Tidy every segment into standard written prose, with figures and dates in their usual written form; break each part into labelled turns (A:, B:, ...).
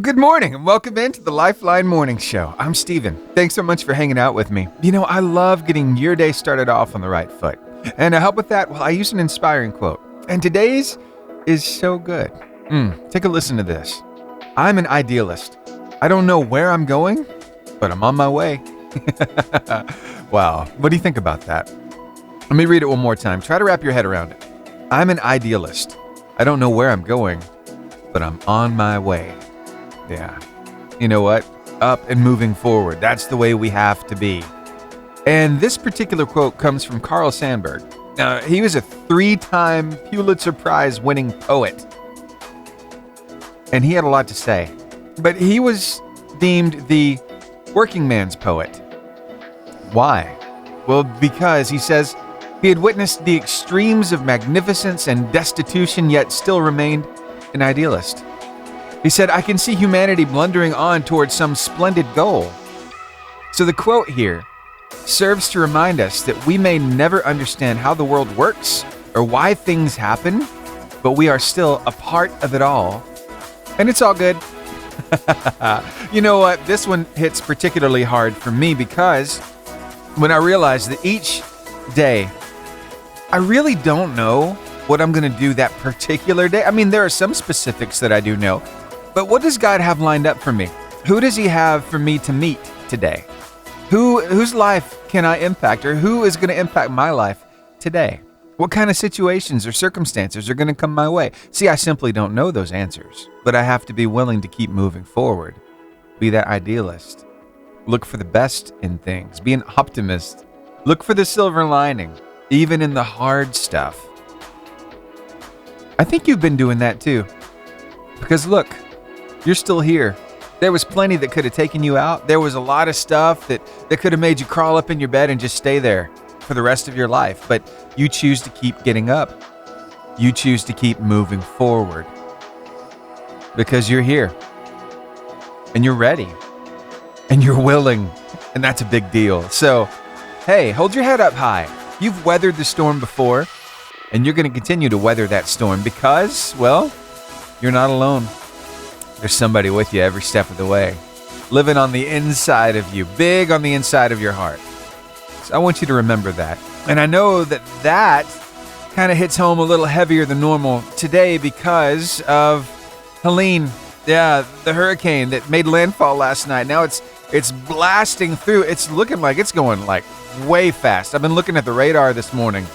A: Well, good morning and welcome into the Lifeline Morning Show. I'm Steven. Thanks so much for hanging out with me. You know, I love getting your day started off on the right foot. And to help with that, well, I use an inspiring quote. And today's is so good. Take a listen to this. I'm an idealist. I don't know where I'm going, but I'm on my way. Wow. What do you think about that? Let me read it one more time. Try to wrap your head around it. I'm an idealist. I don't know where I'm going, but I'm on my way. Yeah. You know what? Up and moving forward. That's the way we have to be. And this particular quote comes from Carl Sandburg. He was a 3-time Pulitzer Prize winning poet. And he had a lot to say. But he was deemed the working man's poet. Why? Well, because he says he had witnessed the extremes of magnificence and destitution, yet still remained an idealist. He said, I can see humanity blundering on towards some splendid goal. So the quote here serves to remind us that we may never understand how the world works or why things happen, but we are still a part of it all. And it's all good. You know what? This one hits particularly hard for me because when I realize that each day, I really don't know what I'm going to do that particular day. I mean, there are some specifics that I do know. But what does God have lined up for me? Who does he have for me to meet today? Whose life can I impact, or who is going to impact my life today? What kind of situations or circumstances are going to come my way? See, I simply don't know those answers, but I have to be willing to keep moving forward. Be that idealist. Look for the best in things. Be an optimist. Look for the silver lining, even in the hard stuff. I think you've been doing that too. Because look, you're still here. There was plenty that could have taken you out. There was a lot of stuff that could have made you crawl up in your bed and just stay there for the rest of your life. But you choose to keep getting up. You choose to keep moving forward. Because you're here. And you're ready. And you're willing. And that's a big deal. So, hey, hold your head up high. You've weathered the storm before. And you're going to continue to weather that storm because, well, you're not alone. There's somebody with you every step of the way, living on the inside of you, big on the inside of your heart. So I want you to remember that. And I know that kind of hits home a little heavier than normal today because of Helene. Yeah, the hurricane that made landfall last night. Now it's blasting through. It's looking like it's going like way fast. I've been looking at the radar this morning,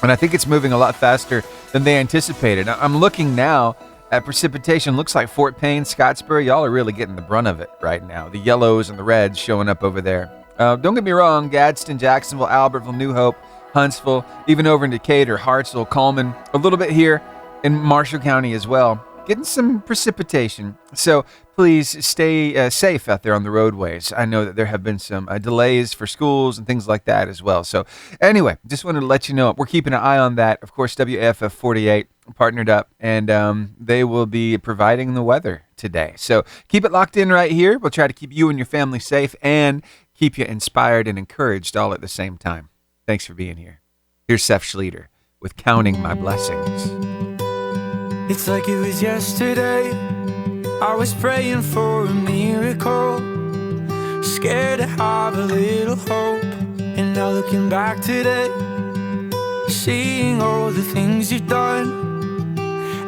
A: and I think it's moving a lot faster than they anticipated. I'm looking now at precipitation. Looks like Fort Payne, Scottsboro, y'all are really getting the brunt of it right now. The yellows and the reds showing up over there. Don't get me wrong, Gadsden, Jacksonville, Albertville, New Hope, Huntsville, even over in Decatur, Hartsville, Coleman, a little bit here in Marshall County as well. Getting some precipitation. So please stay safe out there on the roadways. I know that there have been some delays for schools and things like that as well. So anyway, just wanted to let you know we're keeping an eye on that. Of course, WAFF 48 partnered up, and they will be providing the weather today. So keep it locked in right here. We'll try to keep you and your family safe and keep you inspired and encouraged all at the same time. Thanks for being here. Here's Seth Schleter with Counting My Blessings.
B: It's like it was yesterday. I was praying for a miracle, scared to have a little hope. And now looking back today, seeing all the things you've done,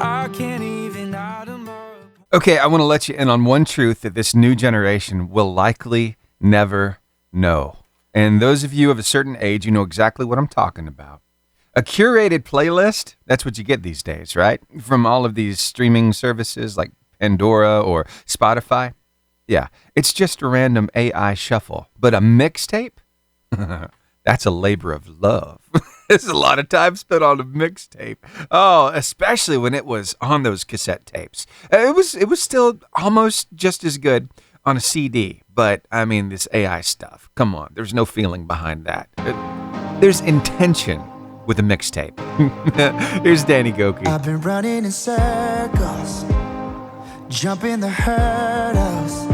B: I can't even add them up.
A: Okay, I want to let you in on one truth that this new generation will likely never know. And those of you of a certain age, you know exactly what I'm talking about. A curated playlist, that's what you get these days, right? From all of these streaming services like Pandora or Spotify. Yeah, it's just a random AI shuffle. But a mixtape? That's a labor of love. There's a lot of time spent on a mixtape. Oh, especially when it was on those cassette tapes. It was still almost just as good on a CD. But, I mean, this AI stuff, come on. There's no feeling behind that. There's intention with a mixtape. Here's Danny Goki.
C: I've been running in circles, jumping the hurdles,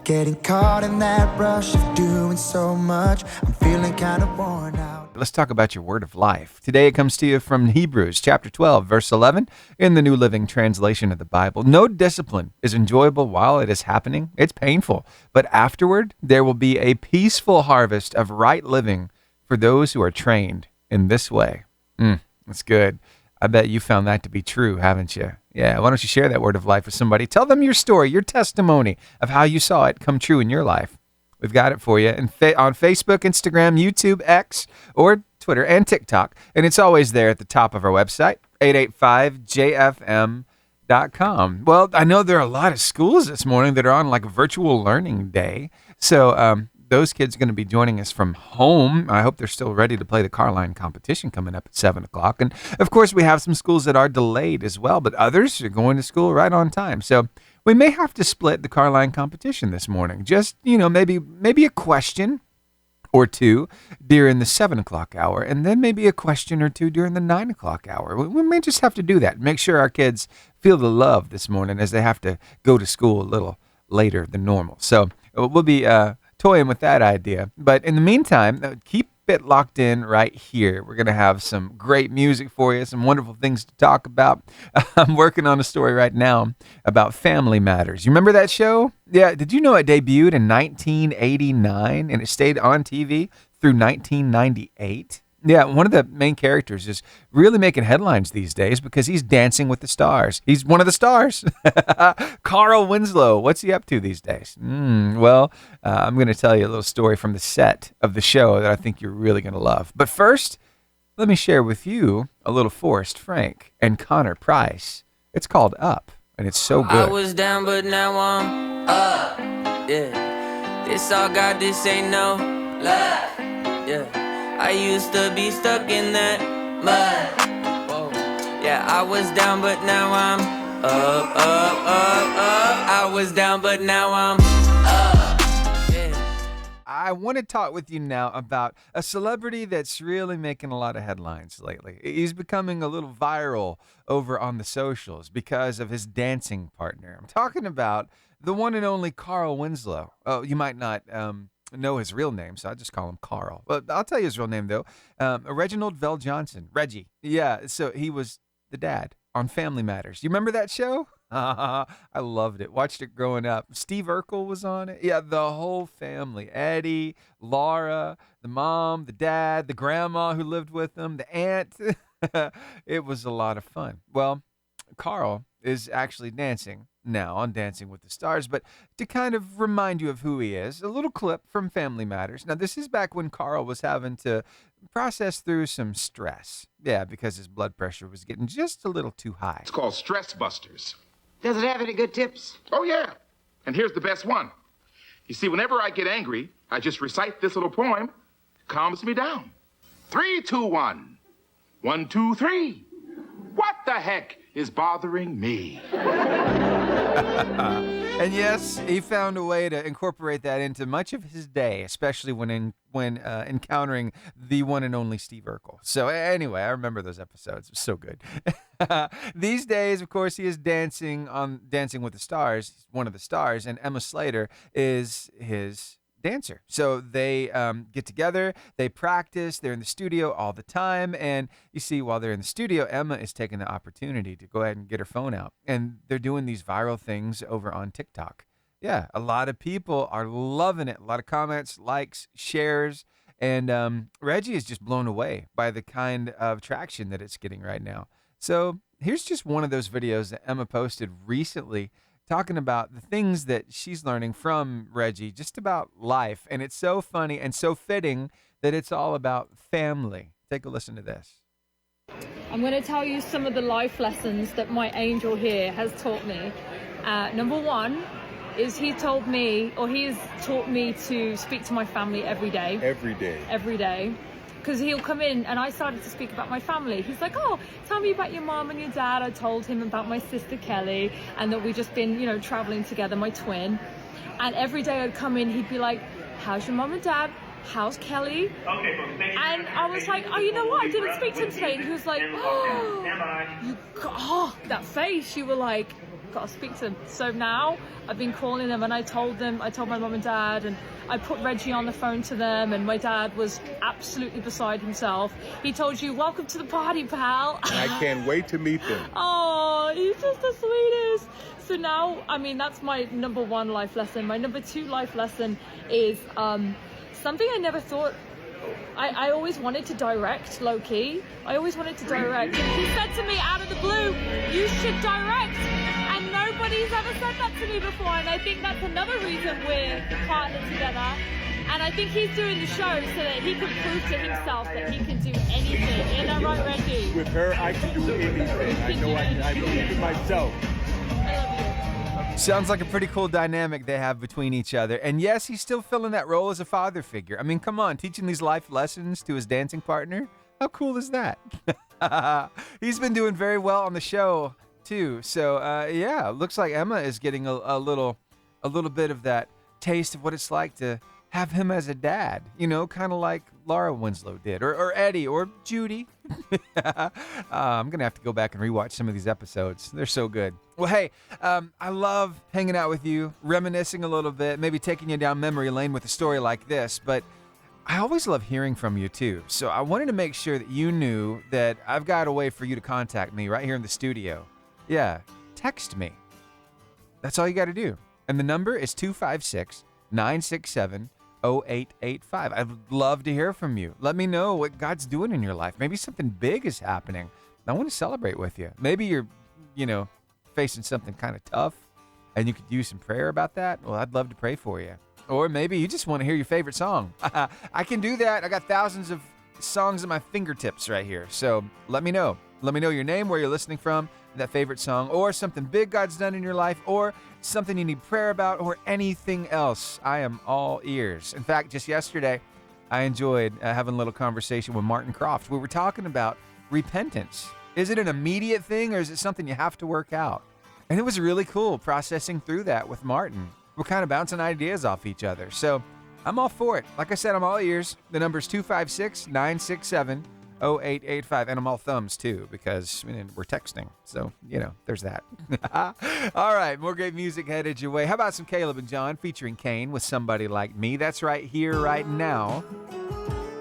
C: getting caught in that rush of doing so much. I'm feeling kind of worn out.
A: Let's talk about your word of life. Today it comes to you from Hebrews chapter 12, verse 11 in the New Living Translation of the Bible. No discipline is enjoyable while it is happening. It's painful, but afterward there will be a peaceful harvest of right living for those who are trained in this way. That's good. I bet you found that to be true, haven't you? Yeah, why don't you share that word of life with somebody? Tell them your story, your testimony of how you saw it come true in your life. We've got it for you on Facebook, Instagram, YouTube, X, or Twitter and TikTok. And it's always there at the top of our website, 885jfm.com. Well, I know there are a lot of schools this morning that are on like virtual learning day. So those kids are going to be joining us from home. I hope they're still ready to play the car line competition coming up at 7 o'clock. And of course, we have some schools that are delayed as well, but others are going to school right on time. So we may have to split the car line competition this morning. Just, maybe a question or two during the 7 o'clock hour, and then maybe a question or two during the 9 o'clock hour. We may just have to do that. Make sure our kids feel the love this morning as they have to go to school a little later than normal. So we'll be toying with that idea. But in the meantime, keep it locked in right here. We're going to have some great music for you, some wonderful things to talk about. I'm working on a story right now about Family Matters. You remember that show? Yeah. Did you know it debuted in 1989 and it stayed on TV through 1998? Yeah, one of the main characters is really making headlines these days because he's dancing with the stars. He's one of the stars. Carl Winslow, what's he up to these days? Well, I'm going to tell you a little story from the set of the show that I think you're really going to love. But first, let me share with you a little Forrest Frank and Connor Price. It's called Up, and it's so good.
D: I was down, but now I'm up. Yeah, this all God, this ain't no lie. Yeah. I used to be stuck in that mud. Whoa. Yeah, I was down, but now I'm up. I was down, but now I'm up. Yeah.
A: I want to talk with you now about a celebrity that's really making a lot of headlines lately. He's becoming a little viral over on the socials because of his dancing partner. I'm talking about the one and only Carl Winslow. Oh, you might not know his real name, so I just call him Carl. But I'll tell you his real name, though. Reginald VelJohnson. Reggie. Yeah, so he was the dad on Family Matters. You remember that show? I loved it. Watched it growing up. Steve Urkel was on it. Yeah, the whole family. Eddie, Laura, the mom, the dad, the grandma who lived with them, the aunt. It was a lot of fun. Well, Carl is actually dancing now on Dancing with the Stars, but to kind of remind you of who he is, a little clip from Family Matters. Now, this is back when Carl was having to process through some stress. Yeah, because his blood pressure was getting just a little too high.
E: It's called Stress Busters.
F: Does it have any good tips?
E: Oh, yeah. And here's the best one. You see, whenever I get angry, I just recite this little poem. It calms me down. 3, 2, 1. 1, 2, 3. What the heck is bothering me?
A: And yes, he found a way to incorporate that into much of his day, especially when encountering the one and only Steve Urkel. So anyway, I remember those episodes. It was so good. These days, of course, he is dancing on Dancing with the Stars. He's one of the stars, and Emma Slater is his dancer. So they get together, they practice, they're in the studio all the time, and you see while they're in the studio, Emma is taking the opportunity to go ahead and get her phone out, and they're doing these viral things over on TikTok. Yeah, a lot of people are loving it. A lot of comments, likes, shares, and Reggie is just blown away by the kind of traction that it's getting right now. So here's just one of those videos that Emma posted recently talking about the things that she's learning from Reggie, just about life. And it's so funny and so fitting that it's all about family. Take a listen to this.
G: I'm going to tell you some of the life lessons that my angel here has taught me. Number one is he has taught me to speak to my family every day. Every day. Because he'll come in and I started to speak about my family. He's like, oh, tell me about your mom and your dad. I told him about my sister Kelly and that we've just been, traveling together, my twin. And every day I'd come in, he'd be like, how's your mom and dad? How's Kelly? Okay, thank you. And I was like, oh, you know what? I didn't speak to him today. And he was like, that face. You were like, got to speak to them. So now I've been calling them, and I told my mum and dad, and I put Reggie on the phone to them, and my dad was absolutely beside himself. He told you, welcome to the party, pal.
H: I can't wait to meet them.
G: Oh, he's just the sweetest. So now, I mean, that's my number one life lesson. My number two life lesson is something I never thought. I always wanted to direct, low-key. I always wanted to direct. And he said to me out of the blue, you should direct. And nobody's ever said that to me before. And I think that's another reason we're partnered together. And I think he's doing the show so that he can prove to himself that he can do anything. Isn't that right, Reggie?
H: With her, I can do anything. I know I believe in myself.
G: I love you.
A: Sounds like a pretty cool dynamic they have between each other. And yes, he's still filling that role as a father figure. I mean, come on, teaching these life lessons to his dancing partner. How cool is that? He's been doing very well on the show too. So yeah, looks like Emma is getting a little bit of that taste of what it's like to have him as a dad, you know, kind of like Laura Winslow did, or Eddie, or Judy. I'm going to have to go back and rewatch some of these episodes. They're so good. Well, hey, I love hanging out with you, reminiscing a little bit, maybe taking you down memory lane with a story like this, but I always love hearing from you too. So I wanted to make sure that you knew that I've got a way for you to contact me right here in the studio. Yeah, text me. That's all you got to do. And the number is 256-967-0885. I'd love to hear from you. Let me know what God's doing in your life. Maybe something big is happening. I want to celebrate with you. Maybe you're, facing something kind of tough and you could use some prayer about that. Well, I'd love to pray for you. Or maybe you just want to hear your favorite song. I can do that. I got thousands of songs at my fingertips right here. So let me know. Let me know your name, where you're listening from, that favorite song, or something big God's done in your life, or something you need prayer about, or anything else. I am all ears. In fact, just yesterday, I enjoyed having a little conversation with Martin Croft. We were talking about repentance. Is it an immediate thing, or is it something you have to work out? And it was really cool processing through that with Martin. We're kind of bouncing ideas off each other. So I'm all for it. Like I said, I'm all ears. The number's 256-967-0885. And I'm all thumbs, too, because we're texting. So, there's that. All right, more great music headed your way. How about some Caleb and John featuring Kane with Somebody Like Me? That's right here, right now,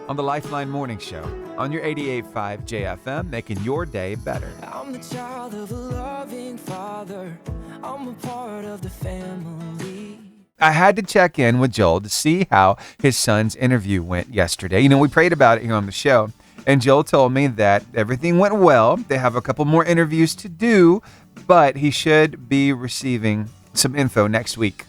A: on the Lifeline Morning Show on your 88.5 JFM, making your day better.
B: I'm the child of a loving father. I'm a part of the family.
A: I had to check in with Joel to see how his son's interview went yesterday. We prayed about it here on the show, and Joel told me that everything went well. They have a couple more interviews to do, but he should be receiving some info next week.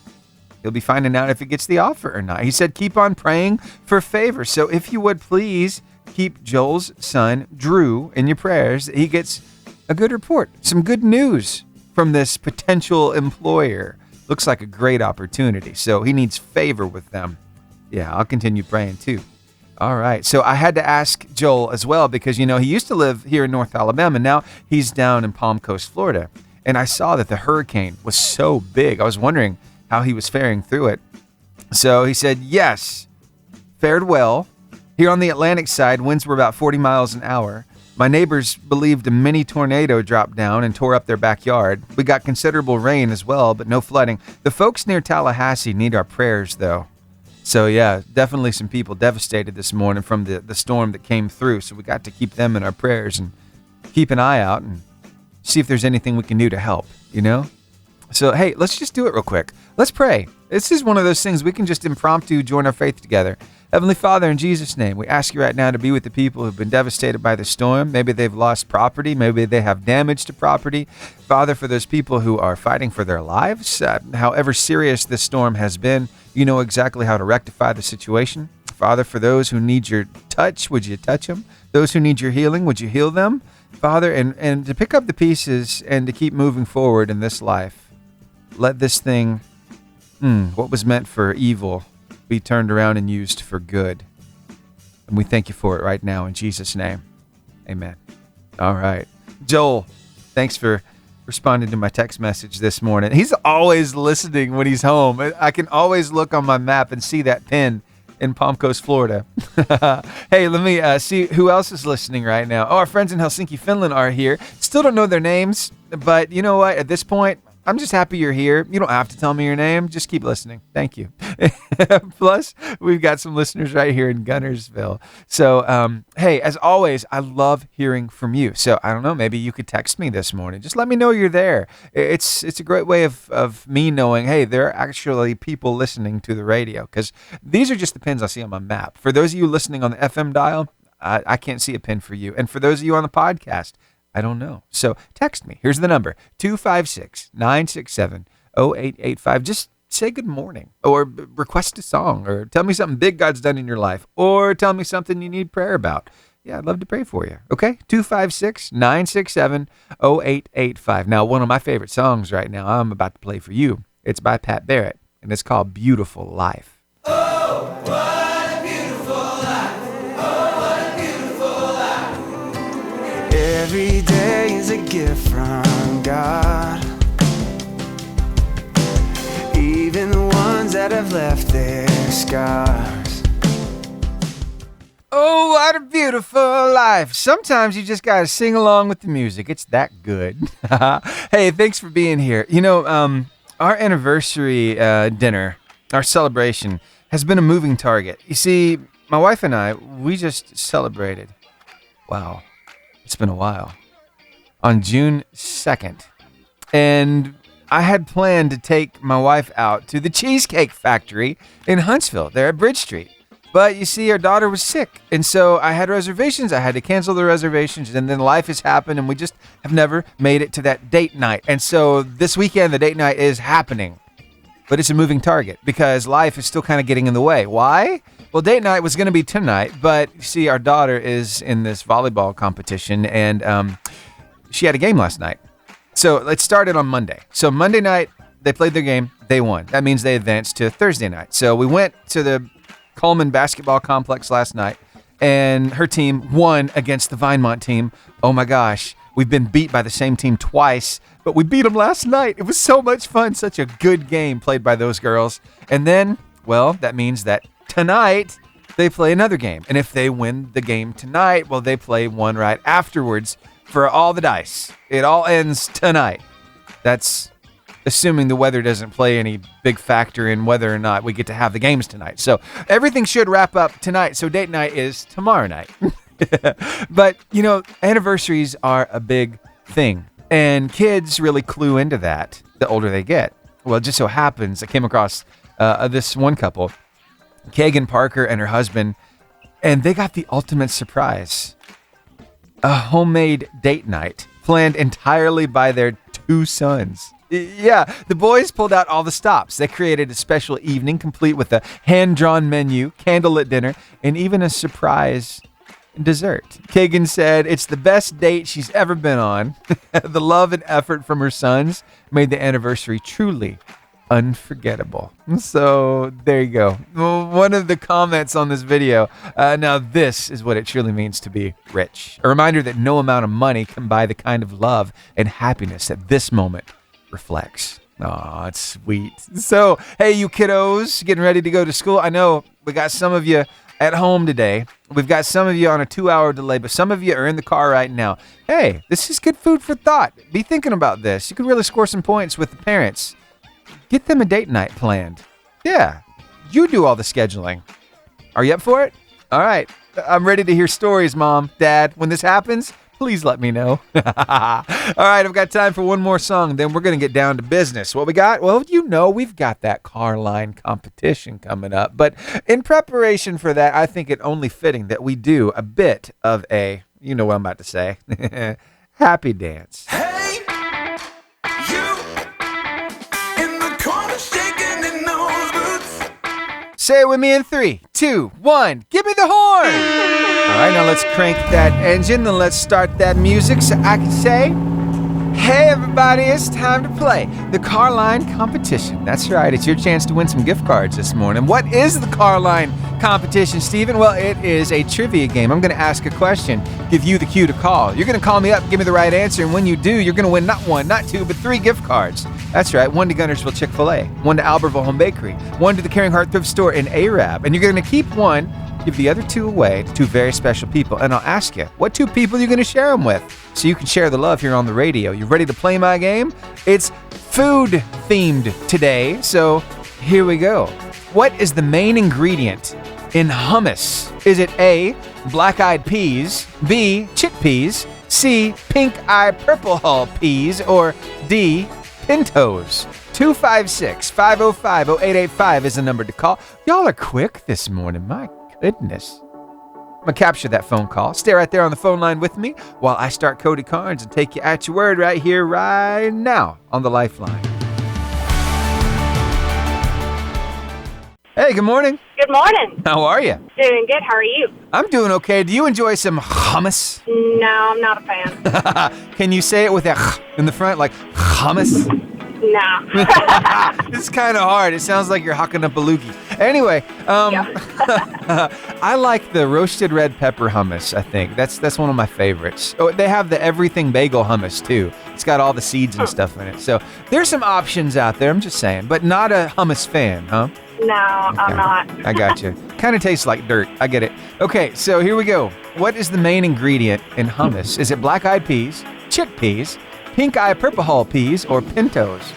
A: He'll be finding out if he gets the offer or not. He said, keep on praying for favor. So if you would please keep Joel's son, Drew, in your prayers, that he gets a good report, some good news from this potential employer. Looks like a great opportunity. So he needs favor with them. Yeah, I'll continue praying too. All right. So I had to ask Joel as well because, he used to live here in North Alabama. Now he's down in Palm Coast, Florida. And I saw that the hurricane was so big. I was wondering how he was faring through it. So he said, yes, fared well. Here on the Atlantic side, winds were about 40 miles an hour. My neighbors believed a mini tornado dropped down and tore up their backyard. We got considerable rain as well, but no flooding. The folks near Tallahassee need our prayers, though. So, yeah, definitely some people devastated this morning from the storm that came through. So we got to keep them in our prayers and keep an eye out and see if there's anything we can do to help, So, hey, let's just do it real quick. Let's pray. This is one of those things we can just impromptu join our faith together. Heavenly Father, in Jesus' name, we ask you right now to be with the people who've been devastated by the storm. Maybe they've lost property. Maybe they have damage to property. Father, for those people who are fighting for their lives, however serious this storm has been, you know exactly how to rectify the situation. Father, for those who need your touch, would you touch them? Those who need your healing, would you heal them? Father, and to pick up the pieces and to keep moving forward in this life. Let this thing, what was meant for evil, be turned around and used for good. And we thank you for it right now in Jesus' name. Amen. All right. Joel, thanks for responding to my text message this morning. He's always listening when he's home. I can always look on my map and see that pin in Palm Coast, Florida. Hey, let me see who else is listening right now. Oh, our friends in Helsinki, Finland are here. Still don't know their names, but you know what? At this point, I'm just happy you're here. You don't have to tell me your name. Just keep listening. Thank you. Plus, we've got some listeners right here in Gunnersville. So, hey, as always, I love hearing from you. So, I don't know, maybe you could text me this morning. Just let me know you're there. It's a great way of me knowing, hey, there are actually people listening to the radio, because these are just the pins I see on my map. For those of you listening on the FM dial, I can't see a pin for you. And for those of you on the podcast, I don't know. So text me. Here's the number, 256-967-0885. Just say good morning, or request a song, or tell me something big God's done in your life, or tell me something you need prayer about. Yeah, I'd love to pray for you. Okay? 256-967-0885. Now, one of my favorite songs right now I'm about to play for you. It's by Pat Barrett, and it's called Beautiful Life.
B: Oh, what a beautiful life. Oh, what a beautiful life. Every day is a gift from God. Even the ones that have left their scars.
A: Oh, what a beautiful life. Sometimes you just got to sing along with the music. It's that good. Hey, thanks for being here. You know, our anniversary dinner, our celebration, has been a moving target. You see, my wife and I, we just celebrated. Wow, it's been a while. On June 2nd. And I had planned to take my wife out to the Cheesecake Factory in Huntsville, there at Bridge Street. But you see, our daughter was sick, and so I had reservations. I had to cancel the reservations, and then life has happened, and we just have never made it to that date night. And so this weekend, the date night is happening. But it's a moving target because life is still kind of getting in the way. Why? Well, date night was going to be tonight, but you see, our daughter is in this volleyball competition, and she had a game last night. So it started on Monday. So Monday night, they played their game. They won. That means they advanced to Thursday night. So we went to the Coleman Basketball Complex last night, and her team won against the Vinemont team. Oh my gosh, we've been beat by the same team twice, but we beat them last night. It was so much fun, such a good game played by those girls. And then, well, that means that tonight they play another game. And if they win the game tonight, well, they play one right afterwards for all the dice. It all ends tonight. That's assuming the weather doesn't play any big factor in whether or not we get to have the games tonight. So everything should wrap up tonight. So date night is tomorrow night. But, you know, anniversaries are a big thing. And kids really clue into that the older they get. Well, it just so happens I came across this one couple, Kagan Parker and her husband, and they got the ultimate surprise. A homemade date night planned entirely by their two sons. Yeah, the boys pulled out all the stops. They created a special evening complete with a hand-drawn menu, candlelit dinner, and even a surprise dessert. Kagan said it's the best date she's ever been on. The love and effort from her sons made the anniversary truly unforgettable. So there you go. One of the comments on this video. Now this is what it truly means to be rich. A reminder that no amount of money can buy the kind of love and happiness that this moment reflects. Oh, it's sweet. So, hey, you kiddos getting ready to go to school. I know we got some of you at home today. We've got some of you on a 2-hour delay, but some of you are in the car right now. Hey, this is good food for thought. Be thinking about this. You could really score some points with the parents. Get them a date night planned. Yeah, you do all the scheduling. Are you up for it? All right. I'm ready to hear stories, Mom, Dad. When this happens, please let me know. All right, I've got time for one more song, then we're going to get down to business. What we got? Well, you know we've got that car line competition coming up. But in preparation for that, I think it only fitting that we do a bit of a, you know what I'm about to say, happy dance.
B: Hey, you in the corner shaking in those boots.
A: Say it with me in 3, 2, 1. Give me the horn. All right, now let's crank that engine and let's start that music so I can say, hey, everybody, it's time to play the car line competition. That's right. It's your chance to win some gift cards this morning. What is the car line competition, Steven? Well, it is a trivia game. I'm going to ask a question, give you the cue to call. You're going to call me up, give me the right answer, and when you do, you're going to win not 1, not 2, but 3 gift cards. That's right. 1 to Gunnersville Chick-fil-A, 1 to Albertville Home Bakery, 1 to the Caring Heart Thrift Store in Arab, and you're going to keep 1. give the other 2 away to 2 very special people. And I'll ask you, what 2 people are you going to share them with? So you can share the love here on the radio. You ready to play my game? It's food themed today, so here we go. What is the main ingredient in hummus? Is it A, black-eyed peas, B, chickpeas, C, pink-eye purple hull peas, or D, pintos? 256-505-0885 is the number to call. Y'all are quick this morning, my goodness. I'm going to capture that phone call. Stay right there on the phone line with me while I start Cody Carnes and take you at your word right here, right now on the Lifeline. Hey, good morning.
I: Good morning.
A: How are you?
I: Doing good. How are you?
A: I'm doing okay. Do you enjoy some hummus?
I: No, I'm not a fan.
A: Can you say it with a in the front, like hummus?
I: No.
A: It's kind of hard. It sounds like you're hocking up a loogie. Anyway, I like the roasted red pepper hummus, I think. That's one of my favorites. Oh, they have the everything bagel hummus, too. It's got all the seeds and stuff in it. So there's some options out there, I'm just saying. But not a hummus fan, huh?
I: No, okay. I'm not.
A: I got you. Kind of tastes like dirt. I get it. Okay, so here we go. What is the main ingredient in hummus? Is it black-eyed peas, chickpeas, pink-eye purple hull peas, or pintos?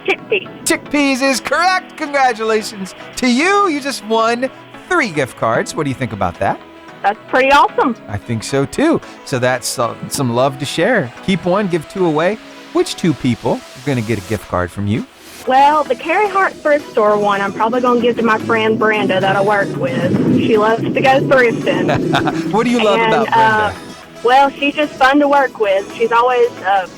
I: Chickpeas.
A: Chickpeas is correct. Congratulations to you. You just won 3 gift cards. What do you think about that?
I: That's pretty awesome.
A: I think so too. So that's some love to share. Keep 1, give 2 away. Which 2 people are going to get a gift card from you?
I: Well, the Carey Hart thrift store one, I'm probably going to give to my friend Brenda that I work with. She loves to go thrifting.
A: What do you love about Brenda?
I: Well, she's just fun to work with. She's always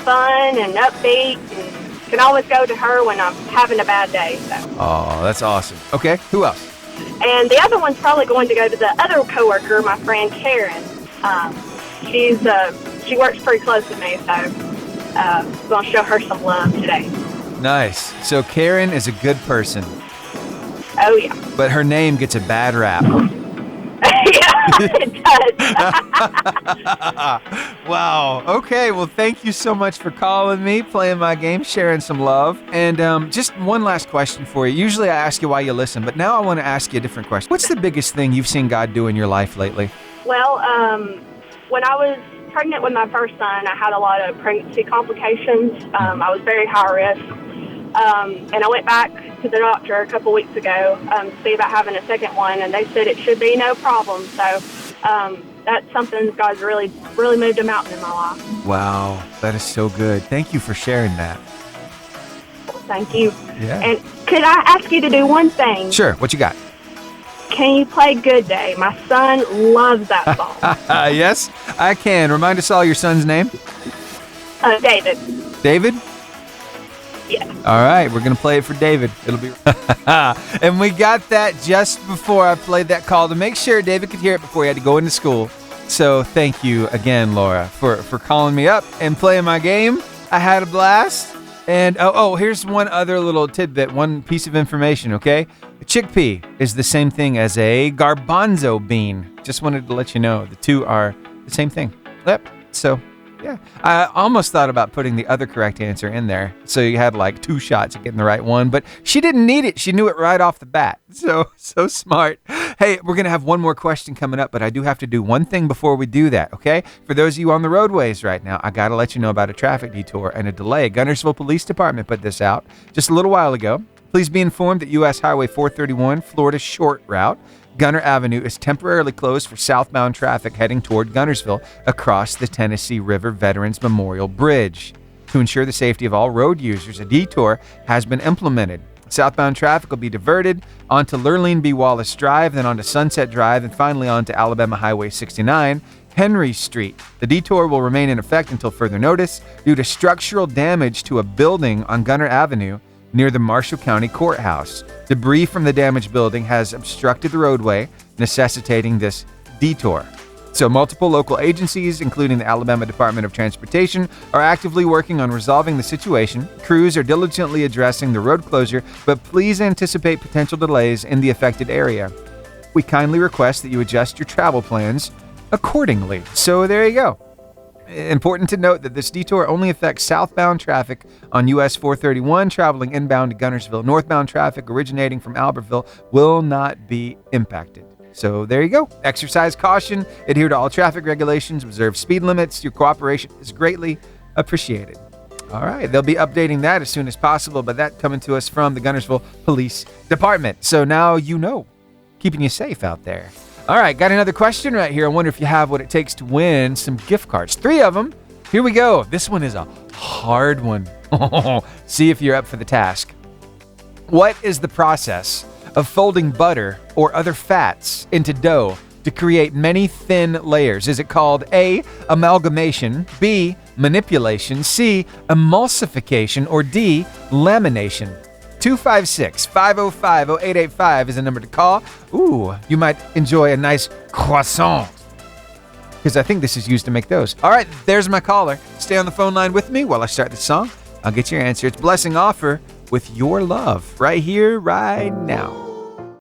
I: fun and upbeat, and can always go to her when I'm having a bad day. So.
A: Oh, that's awesome. Okay, who else?
I: And the other one's probably going to go to the other coworker, my friend Karen. She works pretty close with me, so I'm going to show her some love today.
A: Nice. So Karen is a good person.
I: Oh, yeah.
A: But her name gets a bad rap.
I: Yeah, it does.
A: Wow. Okay, well, thank you so much for calling me, playing my game, sharing some love. And just one last question for you. Usually I ask you why you listen, but now I want to ask you a different question. What's the biggest thing you've seen God do in your life lately?
I: Well, when I was pregnant with my first son, I had a lot of pregnancy complications. I was very high risk. And I went back to the doctor a couple weeks ago to see about having a second one, and they said it should be no problem. So that's something God's really moved a mountain in my life.
A: Wow, that is so good. Thank you for sharing that.
I: Thank you.
A: Yeah.
I: And could I ask you to do one thing?
A: Sure, what you got?
I: Can you play Good Day? My son loves that song.
A: Yes, I can. Remind us all your son's name.
I: David.
A: David?
I: Yeah.
A: All right, we're going to play it for David. It'll be... And we got that just before I played that call to make sure David could hear it before he had to go into school. So thank you again, Laura, for calling me up and playing my game. I had a blast. And here's one other little tidbit, one piece of information, okay? A chickpea is the same thing as a garbanzo bean. Just wanted to let you know the 2 are the same thing. Yep. So, yeah. I almost thought about putting the other correct answer in there. So you had like 2 shots at getting the right one, but she didn't need it. She knew it right off the bat. So smart. Hey, we're going to have one more question coming up, but I do have to do one thing before we do that, okay? For those of you on the roadways right now, I got to let you know about a traffic detour and a delay. Gunnersville Police Department put this out just a little while ago. Please be informed that U.S. Highway 431, Florida Short Route, Gunner Avenue is temporarily closed for southbound traffic heading toward Gunnersville across the Tennessee River Veterans Memorial Bridge. To ensure the safety of all road users, a detour has been implemented. Southbound traffic will be diverted onto Lurleen B. Wallace Drive, then onto Sunset Drive, and finally onto Alabama Highway 69, Henry Street. The detour will remain in effect until further notice due to structural damage to a building on Gunner Avenue near the Marshall County Courthouse. Debris from the damaged building has obstructed the roadway, necessitating this detour. So multiple local agencies, including the Alabama Department of Transportation, are actively working on resolving the situation. Crews are diligently addressing the road closure, but please anticipate potential delays in the affected area. We kindly request that you adjust your travel plans accordingly. So there you go. Important to note that this detour only affects southbound traffic on US 431 traveling inbound to Gunnersville. Northbound traffic originating from Albertville will not be impacted. So there you go. Exercise caution, adhere to all traffic regulations, observe speed limits. Your cooperation is greatly appreciated. All right, they'll be updating that as soon as possible, but that coming to us from the Guntersville Police Department. So now you know, keeping you safe out there. All right, got another question right here. I wonder if you have what it takes to win some gift cards. 3 of them. Here we go. This one is a hard one. See if you're up for the task. What is the process of folding butter or other fats into dough to create many thin layers? Is it called A, amalgamation, B, manipulation, C, emulsification, or D, lamination? 256-505-0885 is the number to call. Ooh, you might enjoy a nice croissant, because I think this is used to make those. All right, there's my caller. Stay on the phone line with me while I start the song. I'll get your answer. It's Blessing Offer with Your Love right here, right now.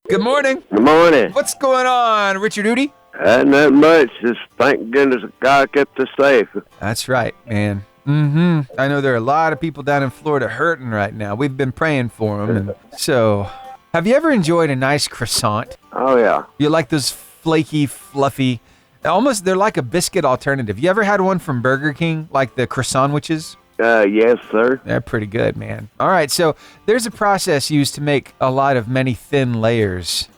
A: Good morning.
J: Good morning.
A: What's going on, Richard Udi?
J: Not much. Just thank goodness God kept us safe.
A: That's right, man. I know there are a lot of people down in Florida hurting right now. We've been praying for them. And so, have you ever enjoyed a nice croissant?
J: Oh, yeah.
A: You like those flaky, fluffy, almost, they're like a biscuit alternative. You ever had one from Burger King, like the croissantwiches?
J: Yes, sir.
A: They're pretty good, man. All right, so there's a process used to make a lot of many thin layers.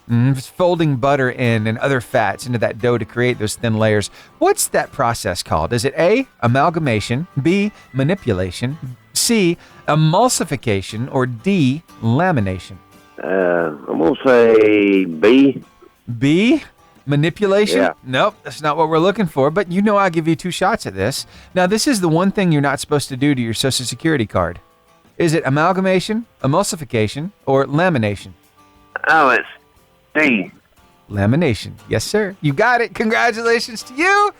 A: Folding butter in and other fats into that dough to create those thin layers. What's that process called? Is it A, amalgamation, B, manipulation, C, emulsification, or D, lamination?
J: I'm going to say B.
A: B? Manipulation?
J: Yeah.
A: Nope, that's not what we're looking for, but you know I'll give you 2 shots at this. Now, this is the one thing you're not supposed to do to your Social Security card. Is it amalgamation, emulsification, or lamination?
J: Oh, it's D.
A: Lamination. Yes, sir. You got it. Congratulations to you.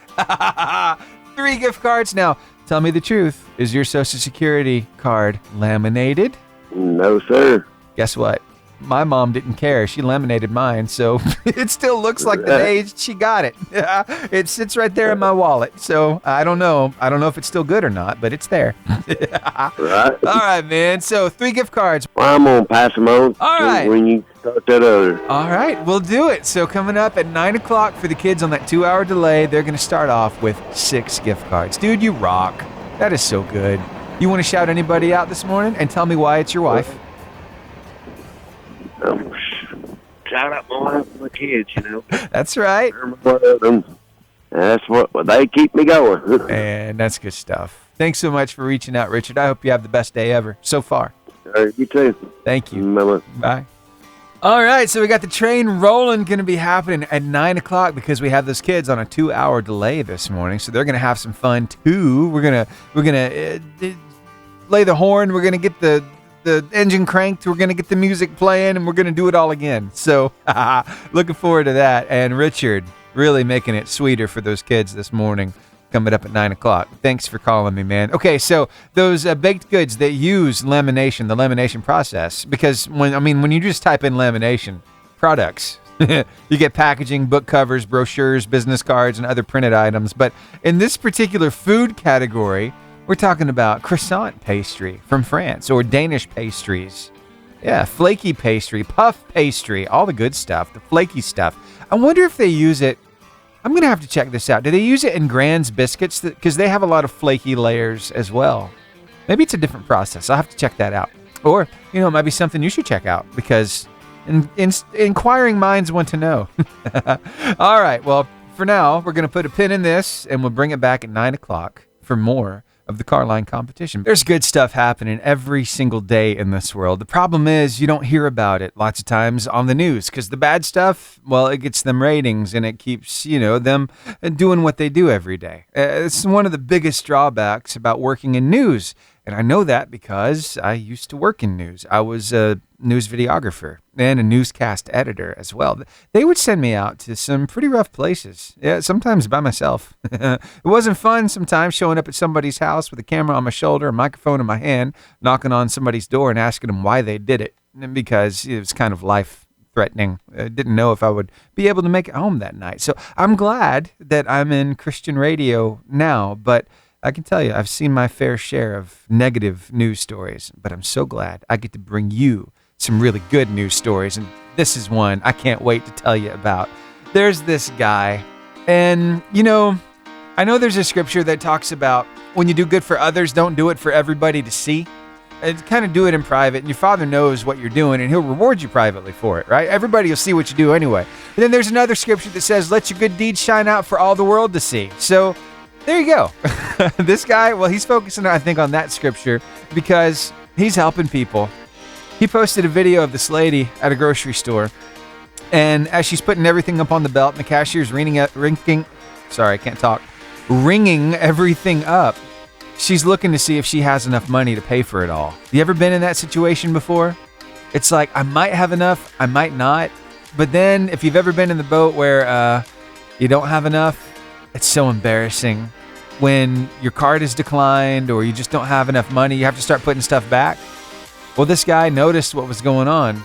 A: 3 gift cards. Now, tell me the truth. Is your Social Security card laminated?
J: No, sir.
A: Guess what? My mom didn't care. She laminated mine, so it still looks like the day she got it. It sits right there in my wallet. So I don't know. I don't know if it's still good or not, but it's there.
J: Right.
A: All right, man. So 3 gift cards.
J: Well, I'm going to pass them on
A: All right.
J: when you start that other.
A: All right, we'll do it. So coming up at 9 o'clock for the kids on that 2-hour delay, they're going to start off with 6 gift cards. Dude, you rock. That is so good. You want to shout anybody out this morning and tell me why it's your wife?
J: Shout out my wife and my kids, you know.
A: That's right.
J: That's what they keep me going.
A: And that's good stuff. Thanks so much for reaching out, Richard. I hope you have the best day ever so far.
J: You too.
A: Thank you.
J: Mama.
A: Bye. All right, so we got the train rolling, going to be happening at 9 o'clock because we have those kids on a 2-hour delay this morning, so they're going to have some fun too. We're gonna lay the horn. We're gonna get the engine cranked. We're gonna get the music playing, and we're gonna do it all again. So looking forward to that. And Richard really making it sweeter for those kids this morning. Coming up at 9 o'clock. Thanks for calling me, man. Okay, so those baked goods that use lamination, the lamination process, because when you just type in lamination products, you get packaging, book covers, brochures, business cards, and other printed items. But in this particular food category, we're talking about croissant pastry from France or Danish pastries. Yeah, flaky pastry, puff pastry, all the good stuff, the flaky stuff. I wonder if they use it. I'm going to have to check this out. Do they use it in Grand's biscuits? Because they have a lot of flaky layers as well. Maybe it's a different process. I'll have to check that out. Or, it might be something you should check out because inquiring minds want to know. All right. Well, for now, we're going to put a pin in this and we'll bring it back at 9 o'clock for more of the car line competition. There's good stuff happening every single day in this world. The problem is you don't hear about it lots of times on the news because the bad stuff, well, it gets them ratings and it keeps, them doing what they do every day. It's one of the biggest drawbacks about working in news. And I know that because I used to work in news. I was a news videographer and a newscast editor as well. They would send me out to some pretty rough places. Yeah, sometimes by myself. It wasn't fun sometimes showing up at somebody's house with a camera on my shoulder, a microphone in my hand, knocking on somebody's door and asking them why they did it. Because it was kind of life-threatening. I didn't know if I would be able to make it home that night. So I'm glad that I'm in Christian radio now, but I can tell you, I've seen my fair share of negative news stories, but I'm so glad I get to bring you some really good news stories. And this is one I can't wait to tell you about. there's this guy, and I know there's a scripture that talks about when you do good for others, don't do it for everybody to see. Kind of do it in private, and your Father knows what you're doing, and He'll reward you privately for it, right? Everybody will see what you do anyway. And then there's another scripture that says, let your good deeds shine out for all the world to see. So there you go. This guy, well, he's focusing, I think, on that scripture because he's helping people. He posted a video of this lady at a grocery store, and as she's putting everything up on the belt, and the cashier's ringing everything up, she's looking to see if she has enough money to pay for it all. You ever been in that situation before? It's like, I might have enough, I might not. But then if you've ever been in the boat where you don't have enough, it's so embarrassing. When your card is declined or you just don't have enough money, you have to start putting stuff back. Well, this guy noticed what was going on.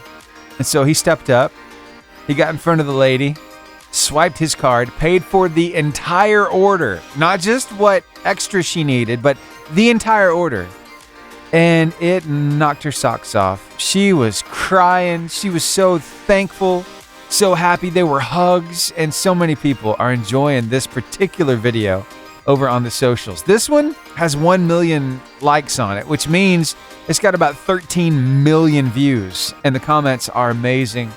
A: And so he stepped up. He got in front of the lady, swiped his card, paid for the entire order. Not just what extra she needed, but the entire order. And it knocked her socks off. She was crying. She was so thankful, so happy. There were hugs, and so many people are enjoying this particular video over on the socials. This one has 1 million likes on it, which means it's got about 13 million views, and the comments are amazing.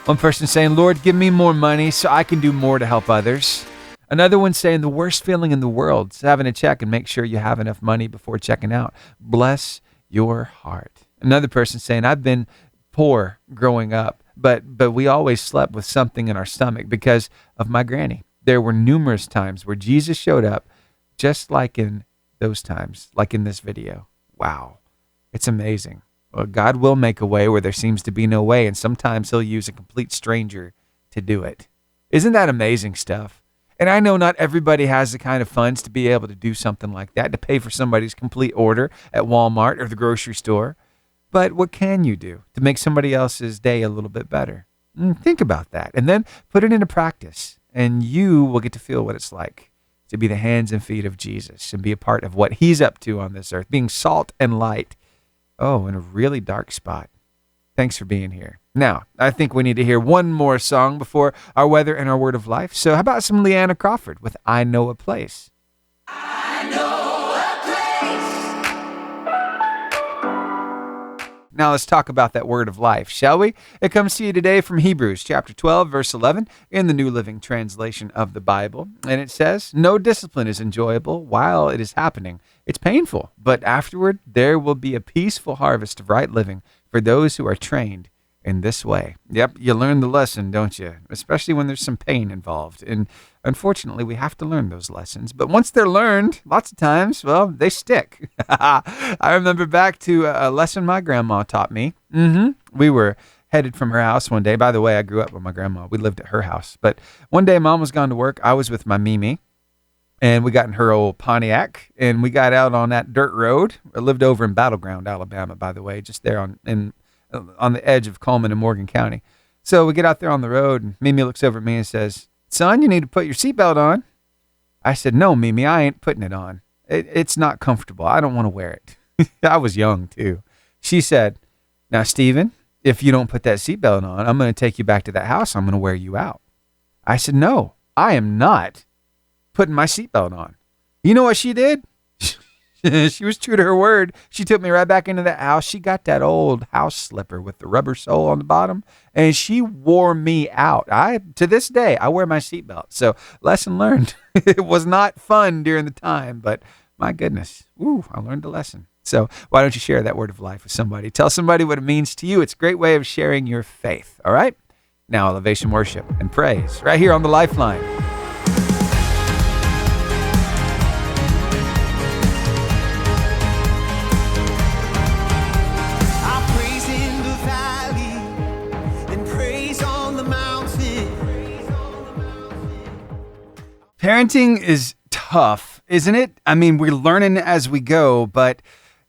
A: One person saying, Lord, give me more money so I can do more to help others. Another one saying, the worst feeling in the world is having to check and make sure you have enough money before checking out. Bless your heart. Another person saying, I've been poor growing up, but we always slept with something in our stomach because of my granny. There were numerous times where Jesus showed up just like in those times, like in this video. Wow. It's amazing. Well, God will make a way where there seems to be no way, and sometimes He'll use a complete stranger to do it. Isn't that amazing stuff? And I know not everybody has the kind of funds to be able to do something like that, to pay for somebody's complete order at Walmart or the grocery store. But what can you do to make somebody else's day a little bit better? Think about that, and then put it into practice, and you will get to feel what it's like to be the hands and feet of Jesus and be a part of what He's up to on this earth, being salt and light. Oh, in a really dark spot. Thanks for being here. Now, I think we need to hear one more song before our weather and our word of life. So how about some Leanna Crawford with I Know a Place?
B: I know a place.
A: Now let's talk about that word of life, shall we? It comes to you today from Hebrews chapter 12, verse 11, in the New Living Translation of the Bible. And it says, no discipline is enjoyable while it is happening. It's painful, but afterward there will be a peaceful harvest of right living for those who are trained in this way. Yep, you learn the lesson, don't you? Especially when there's some pain involved. And unfortunately, we have to learn those lessons. But once they're learned, lots of times, well, they stick. I remember back to a lesson my grandma taught me. We were headed from her house one day. By the way, I grew up with my grandma. We lived at her house. But one day, Mom was gone to work. I was with my Mimi. And we got in her old Pontiac, and we got out on that dirt road. I lived over in Battleground, Alabama, by the way, just there on the edge of Coleman and Morgan County. So we get out there on the road, and Mimi looks over at me and says, son, you need to put your seatbelt on. I said, no, Mimi, I ain't putting it on. It's not comfortable. I don't want to wear it. I was young, too. She said, now, Stephen, if you don't put that seatbelt on, I'm going to take you back to that house. I'm going to wear you out. I said, no, I am not putting my seatbelt on. You know what she did? She was true to her word. She took me right back into that house. She got that old house slipper with the rubber sole on the bottom, and she wore me out. To this day, I wear my seatbelt. So lesson learned. It was not fun during the time, but my goodness, I learned a lesson. So why don't you share that word of life with somebody? Tell somebody what it means to you. It's a great way of sharing your faith. All right? Now elevation worship and praise right here on the Lifeline. Parenting is tough, isn't it? I mean, we're learning as we go, but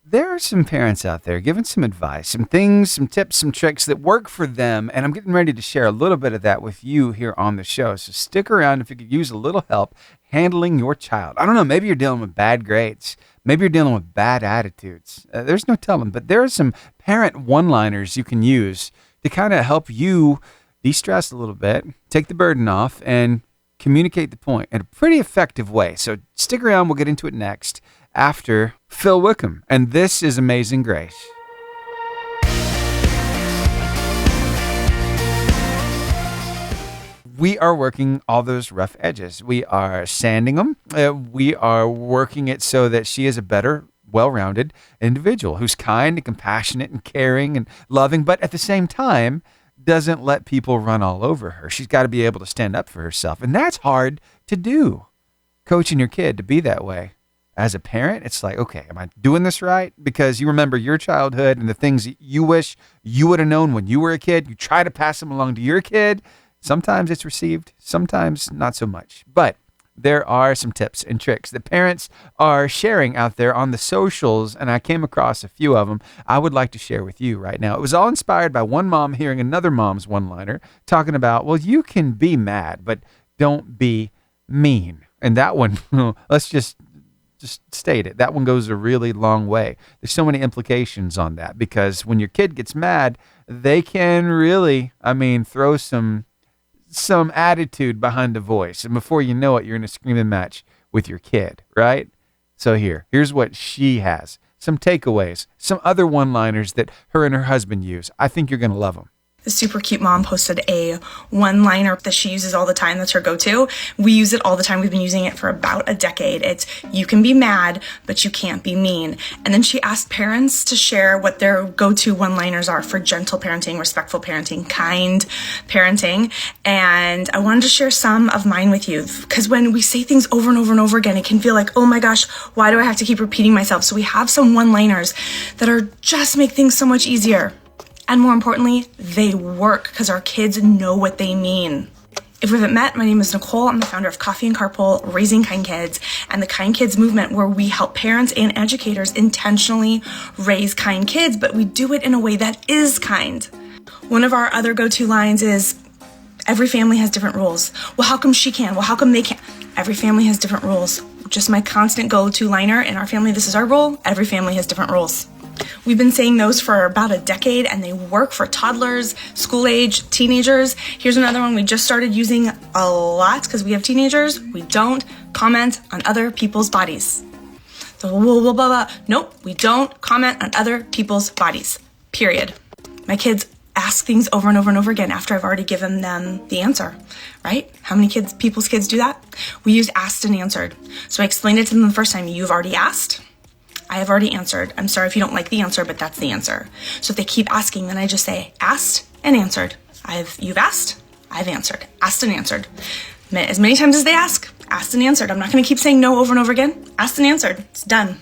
A: there are some parents out there giving some advice, some things, some tips, some tricks that work for them, and I'm getting ready to share a little bit of that with you here on the show. So stick around if you could use a little help handling your child. I don't know, maybe you're dealing with bad grades. Maybe you're dealing with bad attitudes. There's no telling, but there are some parent one-liners you can use to kind of help you de-stress a little bit, take the burden off, and communicate the point in a pretty effective way. So stick around. We'll get into it next after Phil Wickham. And this is Amazing Grace. We are working all those rough edges. We are sanding them. We are working it so that she is a better, well-rounded individual who's kind and compassionate and caring and loving, but at the same time, doesn't let people run all over her. She's got to be able to stand up for herself. And that's hard to do, coaching your kid to be that way. As a parent, it's like, okay, am I doing this right? Because you remember your childhood and the things you wish you would have known when you were a kid. You try to pass them along to your kid. Sometimes it's received, sometimes not so much. But there are some tips and tricks that parents are sharing out there on the socials, and I came across a few of them I would like to share with you right now. It was all inspired by one mom hearing another mom's one-liner talking about, well, you can be mad, but don't be mean. And that one, let's just state it. That one goes a really long way. There's so many implications on that, because when your kid gets mad, they can really, throw some attitude behind the voice. And before you know it, you're in a screaming match with your kid, right? So here's what she has. Some takeaways, some other one-liners that her and her husband use. I think you're going to love them.
K: The super cute mom posted a one-liner that she uses all the time. That's her go-to. We use it all the time. We've been using it for about a decade. It's, you can be mad, but you can't be mean. And then she asked parents to share what their go-to one-liners are for gentle parenting, respectful parenting, kind parenting. And I wanted to share some of mine with you, because when we say things over and over and over again, it can feel like, oh my gosh, why do I have to keep repeating myself? So we have some one-liners that are just make things so much easier. And more importantly, they work because our kids know what they mean. If we haven't met, my name is Nichole. I'm the founder of Coffee and Carpool, Raising Kind Kids, and the Kind Kids movement, where we help parents and educators intentionally raise kind kids, but we do it in a way that is kind. One of our other go-to lines is, every family has different rules. Well, how come she can? Well, how come they can't? Every family has different rules. Just my constant go-to liner in our family, this is our rule. Every family has different rules. We've been saying those for about a decade, and they work for toddlers, school age, teenagers. Here's another one we just started using a lot because we have teenagers. We don't comment on other people's bodies. So, blah, blah, blah, blah. Nope, we don't comment on other people's bodies, period. My kids ask things over and over and over again after I've already given them the answer, right? How many people's kids do that? We use asked and answered. So I explained it to them the first time. You've already asked. I have already answered. I'm sorry if you don't like the answer, but that's the answer. So if they keep asking, then I just say asked and answered. You've asked, I've answered. Asked and answered. As many times as they ask, asked and answered. I'm not going to keep saying no over and over again. Asked and answered. It's done.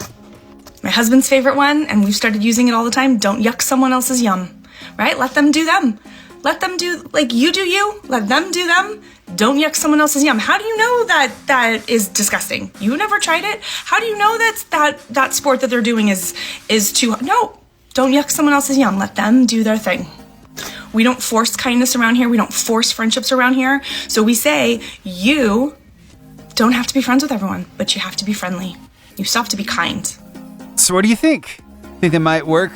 K: My husband's favorite one, and we've started using it all the time, don't yuck someone else's yum, right? Let them do them. Let them do, like you do you, let them do them. Don't yuck someone else's yum. How do you know that is disgusting? You never tried it? How do you know that sport that they're doing is too, no, don't yuck someone else's yum. Let them do their thing. We don't force kindness around here. We don't force friendships around here. So we say, you don't have to be friends with everyone, but you have to be friendly. You still have to be kind.
A: So what do you think? Think that might work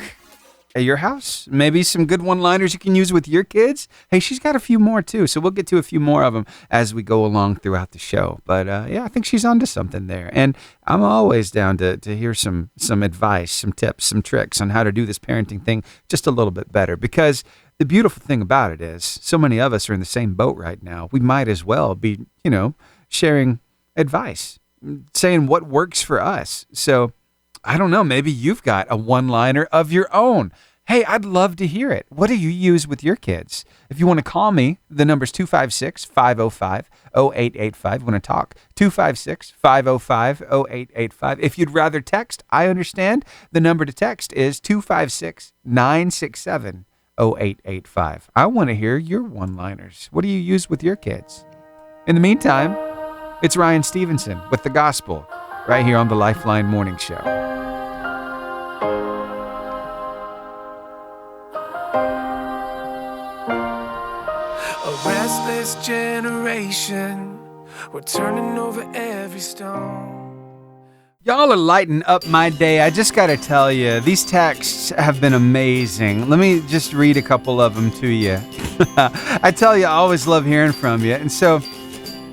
A: at your house? Maybe some good one-liners you can use with your kids? Hey, she's got a few more too, so we'll get to a few more of them as we go along throughout the show. But yeah, I think she's onto something there. And I'm always down to hear some advice, some tips, some tricks on how to do this parenting thing just a little bit better. Because the beautiful thing about it is so many of us are in the same boat right now. We might as well be, sharing advice, saying what works for us. So I don't know, maybe you've got a one-liner of your own. Hey, I'd love to hear it. What do you use with your kids? If you want to call me, the number's 256-505-0885. Want to talk? 256-505-0885. If you'd rather text, I understand. The number to text is 256-967-0885. I want to hear your one-liners. What do you use with your kids? In the meantime, it's Ryan Stevenson with The Gospel right here on the Lifeline Morning Show.
B: A restless generation, we're turning over every stone.
A: Y'all are lighting up my day. I just got to tell you, these texts have been amazing. Let me just read a couple of them to you. I tell you, I always love hearing from you. And so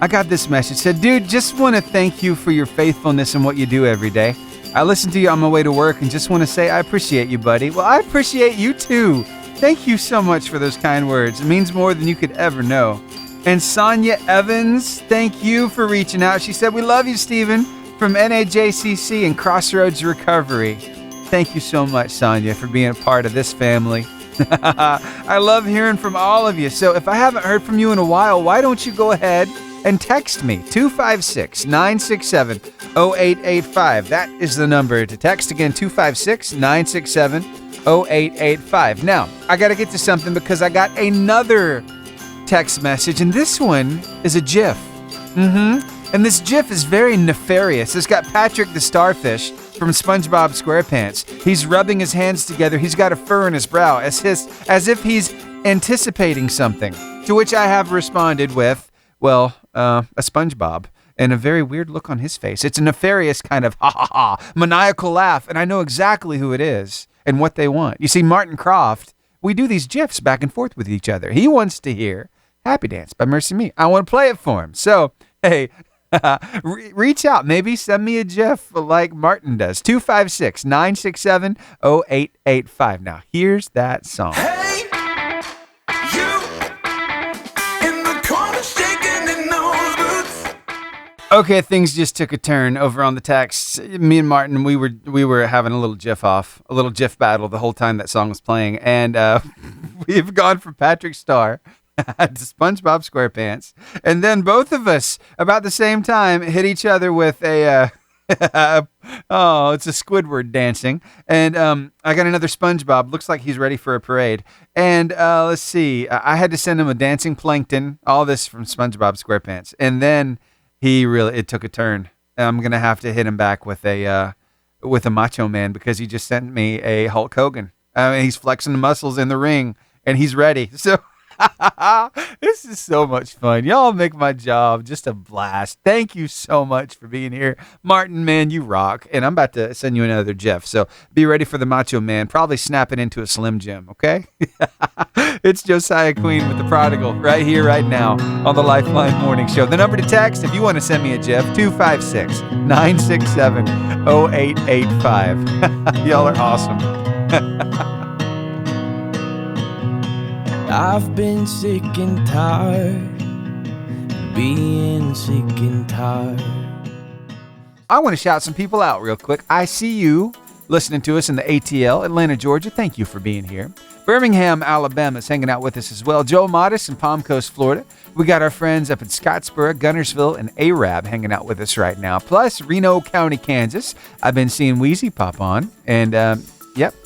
A: I got this message. It said, dude, just want to thank you for your faithfulness and what you do every day. I listen to you on my way to work and just want to say I appreciate you, buddy. Well, I appreciate you too. Thank you so much for those kind words. It means more than you could ever know. And Sonia Evans, thank you for reaching out. She said, we love you, Stephen, from NAJCC and Crossroads Recovery. Thank you so much, Sonia, for being a part of this family. I love hearing from all of you. So if I haven't heard from you in a while, why don't you go ahead and text me, 256-967-0885. That is the number to text. Again, 256-967-0885. Now, I got to get to something because I got another text message, and this one is a GIF. And this GIF is very nefarious. It's got Patrick the Starfish from SpongeBob SquarePants. He's rubbing his hands together. He's got a fur in his brow as if he's anticipating something. To which I have responded with, well, a SpongeBob, and a very weird look on his face. It's a nefarious kind of maniacal laugh, and I know exactly who it is and what they want. You see, Martin Croft, we do these GIFs back and forth with each other. He wants to hear Happy Dance by Mercy Me. I want to play it for him. So, hey, reach out. Maybe send me a GIF like Martin does. 256-967-0885. Now, here's that song.
B: Hey, you in the corner shaking in those boots.
A: Okay, things just took a turn over on the text. Me and Martin, we were having a little GIF battle the whole time that song was playing, and we've gone from Patrick Star to SpongeBob SquarePants, and then both of us about the same time hit each other with a it's a Squidward dancing, and I got another SpongeBob. Looks like he's ready for a parade. And let's see, I had to send him a dancing plankton. All this from SpongeBob SquarePants, and then it took a turn. I'm gonna have to hit him back with a Macho Man because he just sent me a Hulk Hogan. He's flexing the muscles in the ring, and he's ready. So. This is so much fun. Y'all make my job just a blast. Thank you so much for being here. Martin, man, you rock. And I'm about to send you another GIF. So be ready for the Macho Man. Probably snap it into a Slim Jim, okay? It's Josiah Queen with The Prodigal right here, right now on the Lifeline Morning Show. The number to text if you want to send me a GIF, 256-967-0885. Y'all are awesome.
B: I've been sick and tired, being sick and tired.
A: I want to shout some people out real quick. I see you listening to us in the ATL, Atlanta, Georgia. Thank you for being here. Birmingham, Alabama is hanging out with us as well. Joe Modis in Palm Coast, Florida. We got our friends up in Scottsboro, Gunnersville, and Arab hanging out with us right now. Plus, Reno County, Kansas. I've been seeing Wheezy pop on. And,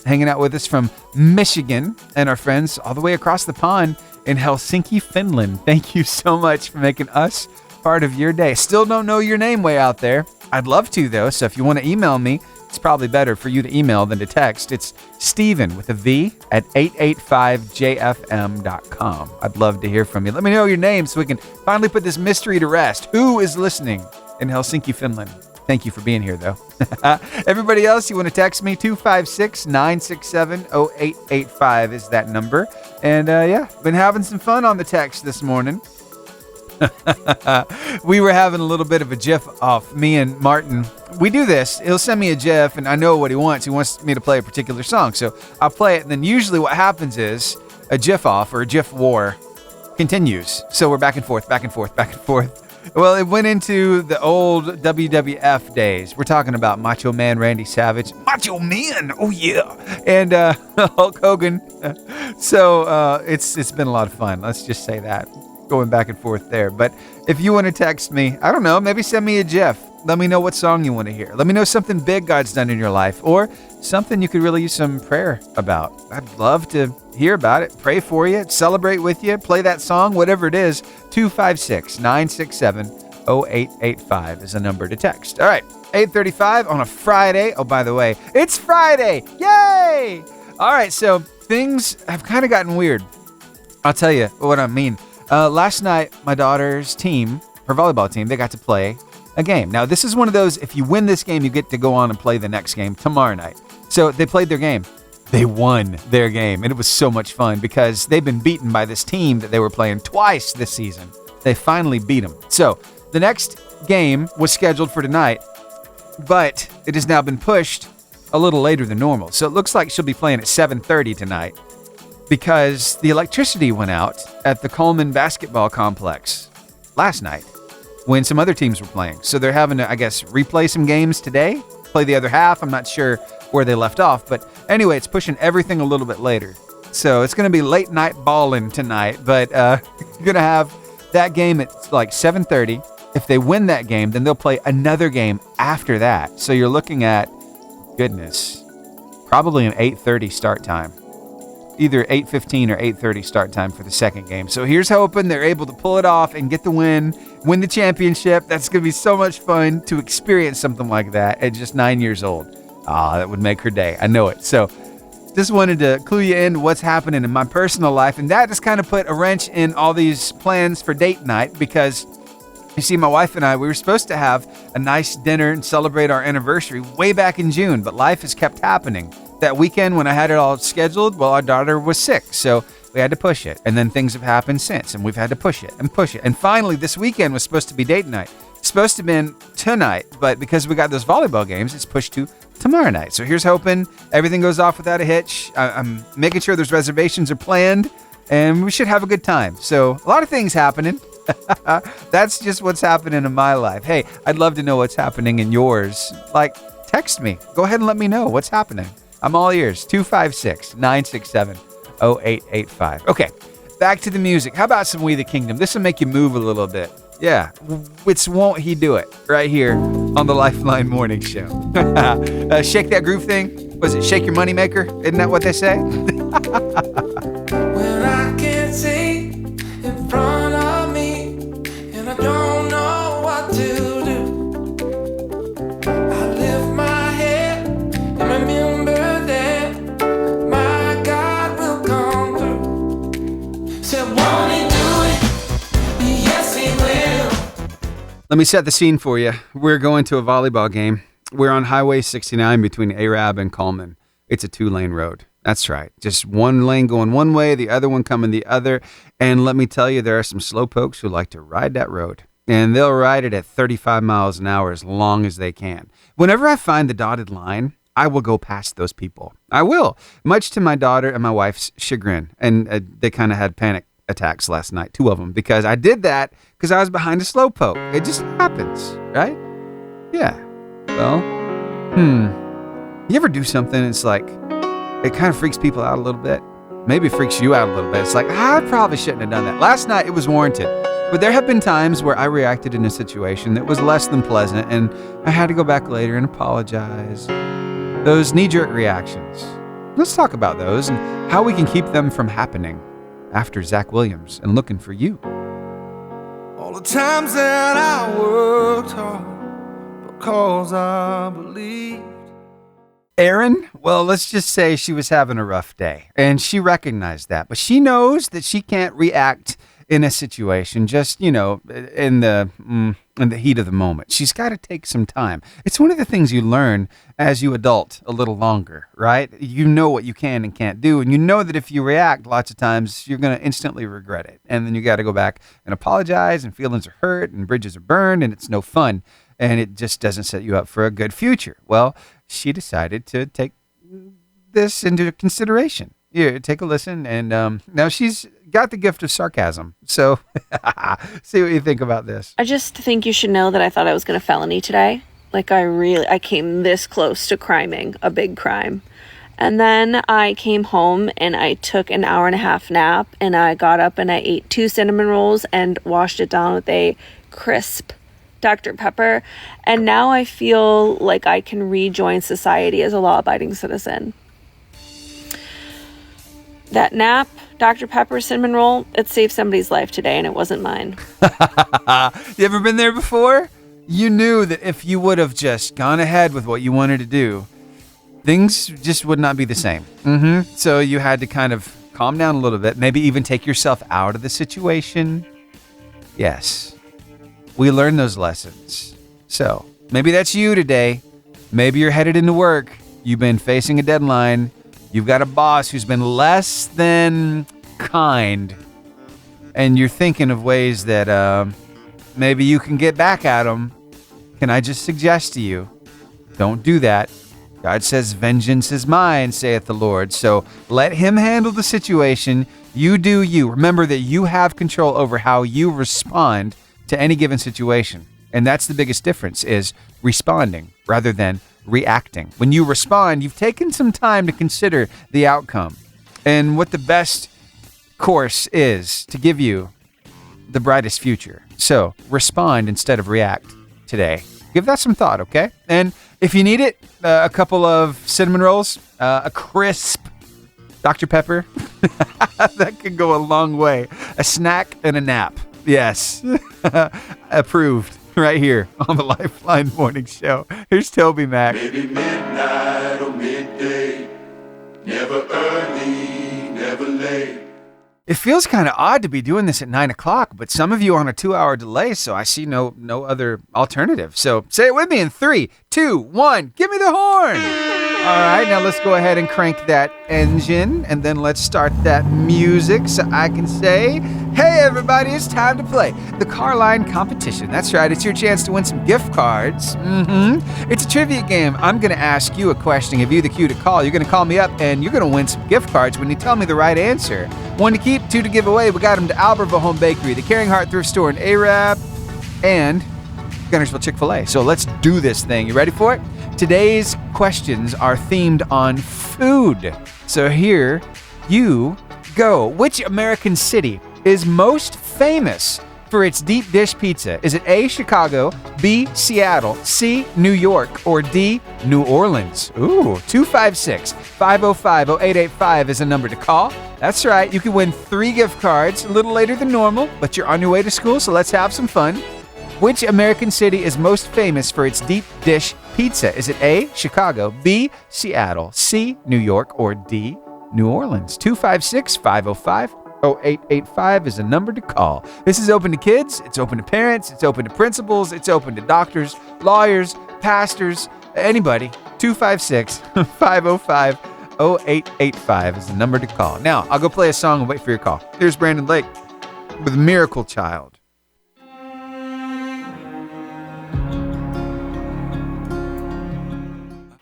A: hanging out with us from Michigan and our friends all the way across the pond in Helsinki, Finland. Thank you so much for making us part of your day. Still don't know your name way out there. I'd love to, though, so if you want to email me, it's probably better for you to email than to text. It's Stephen with a V at 885jfm.com. I'd love to hear from you. Let me know your name so we can finally put this mystery to rest. Who is listening in Helsinki, Finland? Thank you for being here, though. Everybody else, you want to text me, 256-967-0885 is that number. And been having some fun on the text this morning. We were having a little bit of a GIF off, me and Martin. We do this. He'll send me a GIF, and I know what he wants. He wants me to play a particular song. So I'll play it, and then usually what happens is a GIF off or a GIF war continues. So we're back and forth, back and forth, back and forth. Well, it went into the old WWF days. We're talking about Macho Man Randy Savage. Macho Man! Oh, yeah! And Hulk Hogan. So it's been a lot of fun. Let's just say that. Going back and forth there. But if you want to text me, I don't know, maybe send me a GIF. Let me know what song you want to hear. Let me know something big God's done in your life. Or something you could really use some prayer about. I'd love to hear about it, pray for you, celebrate with you, play that song, whatever it is. 256-967-0885 is the number to text. All right, 8:35 on a Friday. Oh, by the way, it's Friday. Yay! All right, so things have kind of gotten weird. I'll tell you what I mean. Last night, my daughter's team, her volleyball team, they got to play a game. Now, this is one of those, if you win this game, you get to go on and play the next game tomorrow night. So they played their game. they won their game. And it was so much fun because they've been beaten by this team that they were playing twice this season. They finally beat them. So the next game was scheduled for tonight, but it has now been pushed a little later than normal. So it looks like she'll be playing at 7:30 tonight because the electricity went out at the Coleman basketball complex last night when some other teams were playing. So they're having to, I guess, replay some games today, play the other half. I'm not sure where they left off, but anyway, it's pushing everything a little bit later. So it's going to be late night balling tonight, but you're going to have that game at like 7:30. If they win that game, then they'll play another game after that. So you're looking at, goodness, probably an 8:30 start time. Either 8:15 or 8:30 start time for the second game. So here's hoping they're able to pull it off and get the win the championship. That's going to be so much fun to experience something like that at just 9 years old. That would make her day. I know it. So just wanted to clue you in what's happening in my personal life. And that just kind of put a wrench in all these plans for date night because, you see, my wife and I, we were supposed to have a nice dinner and celebrate our anniversary way back in June, but life has kept happening. That weekend when I had it all scheduled, well, our daughter was sick, so we had to push it. And then things have happened since, and we've had to push it and push it. And finally, this weekend was supposed to be date night. It's supposed to have been tonight, but because we got those volleyball games, it's pushed to tomorrow night. So here's hoping everything goes off without a hitch. I'm making sure those reservations are planned, and we should have a good time. So a lot of things happening. That's just what's happening in my life. Hey, I'd love to know what's happening in yours. Like, text me. Go ahead and let me know what's happening. I'm all ears. 256-967-0885. Okay, back to the music. How about some We the Kingdom? This will make you move a little bit. Yeah, it's Won't He Do It right here on the Lifeline Morning Show. Shake that groove thing. Was it Shake Your Moneymaker? Isn't that what they say?
B: When I can't see in front of me and I don't know what to do, I lift my head and remember that my God will come through. Said, won't He do it? Yes, He will.
A: Let me set the scene for you. We're going to a volleyball game. We're on Highway 69 between Arab and Coleman. It's a 2-lane road. That's right. Just one lane going one way, the other one coming the other. And let me tell you, there are some slowpokes who like to ride that road. And they'll ride it at 35 miles an hour as long as they can. Whenever I find the dotted line, I will go past those people. I will, much to my daughter and my wife's chagrin. And they kind of had panic attacks last night, 2 of them, because I did that because I was behind a slowpoke. It just happens, right? Yeah. Well, you ever do something, it's like, it kind of freaks people out a little bit. Maybe it freaks you out a little bit. It's like, I probably shouldn't have done that. Last night, it was warranted. But there have been times where I reacted in a situation that was less than pleasant, and I had to go back later and apologize. Those knee-jerk reactions. Let's talk about those and how we can keep them from happening after Zach Williams and Looking for You.
B: All the times that I worked hard because I believed.
A: Erin, well, let's just say she was having a rough day, and she recognized that, but she knows that she can't react in a situation just, in the heat of the moment. She's got to take some time. It's one of the things you learn as you adult a little longer, right? You know what you can and can't do, and you know that if you react lots of times, you're going to instantly regret it, and then you got to go back and apologize, and feelings are hurt, and bridges are burned, and it's no fun, and it just doesn't set you up for a good future. Well, she decided to take this into consideration. Here, take a listen, and now she's got the gift of sarcasm. So, see what you think about this.
L: I just think you should know that I thought I was going to felony today. Like, I came this close to criming a big crime. And then I came home and I took an 1.5-hour nap, and I got up and I ate 2 cinnamon rolls and washed it down with a crisp Dr. Pepper. And now I feel like I can rejoin society as a law-abiding citizen. That nap, Dr. Pepper, cinnamon roll, it saved somebody's life today, and it wasn't mine.
A: You ever been there before? You knew that if you would have just gone ahead with what you wanted to do, things just would not be the same. So you had to kind of calm down a little bit, maybe even take yourself out of the situation. Yes, we learned those lessons. So maybe that's you today. Maybe you're headed into work. You've been facing a deadline. You've got a boss who's been less than kind, and you're thinking of ways that maybe you can get back at them. Can I just suggest to you, don't do that. God says, vengeance is mine, saith the Lord. So let him handle the situation. You do you. Remember that you have control over how you respond to any given situation. And that's the biggest difference, is responding rather than reacting. When you respond, you've taken some time to consider the outcome and what the best course is to give you the brightest future. So respond instead of react today. Give that some thought, okay? And if you need it, a couple of cinnamon rolls, a crisp Dr. Pepper, that could go a long way. A snack and a nap. Yes. Approved right here on the Lifeline Morning Show. Here's Toby Mac.
M: Maybe midnight or midday, never early, never late.
A: It feels kind of odd to be doing this at 9 o'clock, but some of you are on a 2-hour delay, so I see no other alternative. So say it with me in 3, 2, 1. Give me the horn. All right, now let's go ahead and crank that engine, and then let's start that music so I can say, hey, everybody, it's time to play the Carline competition. That's right. It's your chance to win some gift cards. It's a trivia game. I'm going to ask you a question, give you the cue to call. You're going to call me up, and you're going to win some gift cards when you tell me the right answer. 1 to keep, 2 to give away. We got them to Albertville Home Bakery, the Caring Heart Thrift Store in Arab, and Gunnersville Chick-fil-A. So let's do this thing. You ready for it? Today's questions are themed on food. So here you go. Which American city is most famous for its deep dish pizza? Is it A, Chicago, B, Seattle, C, New York, or D, New Orleans? Ooh, 256-505-0885 is a number to call. That's right, you can win 3 gift cards a little later than normal, but you're on your way to school, so let's have some fun. Which American city is most famous for its deep dish pizza? Is it A, Chicago, B, Seattle, C, New York, or D, New Orleans? 256-505-0885 is a number to call. This is open to kids, it's open to parents, it's open to principals, it's open to doctors, lawyers, pastors, anybody. 256-505-0885 is the number to call. Now, I'll go play a song and wait for your call. Here's Brandon Lake with Miracle Child.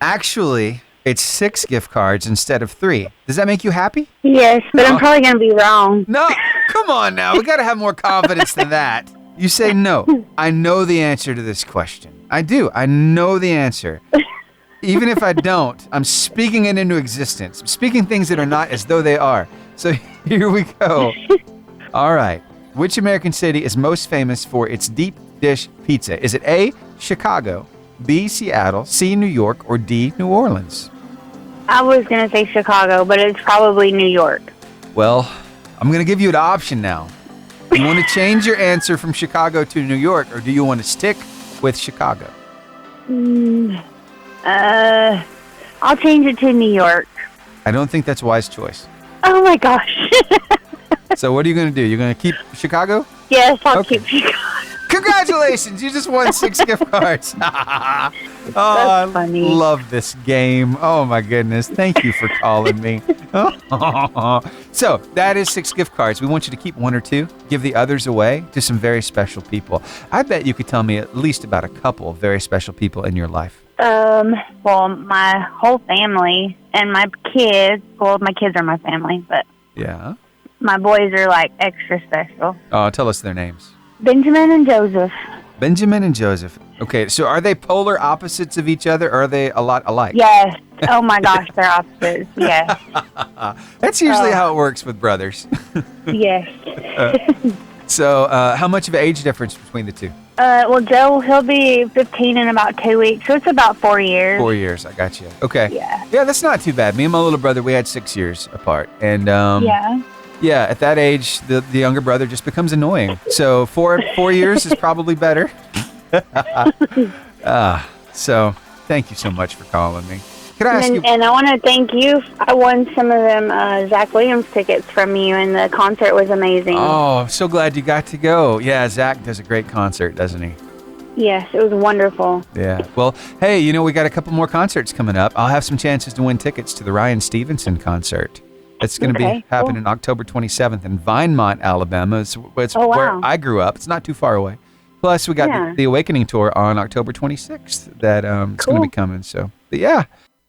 A: Actually, it's 6 gift cards instead of 3. Does that make you happy?
N: Yes, but I'm probably going to be wrong.
A: No, come on now. We got to have more confidence than that. You say no. I know the answer to this question. I do. I know the answer. Even if I don't, I'm speaking it into existence. I'm speaking things that are not as though they are. So here we go. All right. Which American city is most famous for its deep dish pizza? Is it A, Chicago, B, Seattle, C, New York, or D, New Orleans?
N: I was going to say Chicago, but it's probably New York.
A: Well, I'm going to give you an option now. You want to change your answer from Chicago to New York, or do you want to stick with Chicago?
N: I'll change it to New York.
A: I don't think that's a wise choice.
N: Oh, my gosh.
A: So what are you going to do? You're going to keep Chicago?
N: Yes, I'll keep Chicago.
A: Congratulations! You just won 6 gift cards.
N: That's
A: I
N: funny.
A: love this game. Oh my goodness! Thank you for calling me. So that is 6 gift cards. We want you to keep 1 or 2. Give the others away to some very special people. I bet you could tell me at least about a couple of very special people in your life.
N: Well, my whole family and my kids. Well, my kids are my family, but
A: yeah,
N: my boys are like extra special.
A: Oh, tell us their names.
N: Benjamin and Joseph.
A: Benjamin and Joseph. Okay, so are they polar opposites of each other, or are they a lot alike?
N: Yes. Oh my gosh, they're opposites. Yes.
A: That's usually how it works with brothers.
N: Yes.
A: So how much of an age difference between the two?
N: Well, Joe, he'll be 15 in about 2 weeks, so it's about 4 years.
A: 4 years, I got you. Okay.
N: Yeah.
A: Yeah, that's not too bad. Me and my little brother, we had 6 years apart. And
N: yeah.
A: Yeah, at that age, the younger brother just becomes annoying. So 4 years is probably better. So thank you so much for calling me. Can I ask you?
N: And I want to thank you. I won some of them Zach Williams tickets from you, and the concert was amazing.
A: Oh, I'm so glad you got to go. Yeah, Zach does a great concert, doesn't he?
N: Yes, it was wonderful.
A: Yeah. Well, hey, we got a couple more concerts coming up. I'll have some chances to win tickets to the Ryan Stevenson concert. It's going to be happening October 27th in Vinemont, Alabama. It's where I grew up. It's not too far away. Plus, we got the Awakening Tour on October 26th that it's going to be coming. So, but yeah,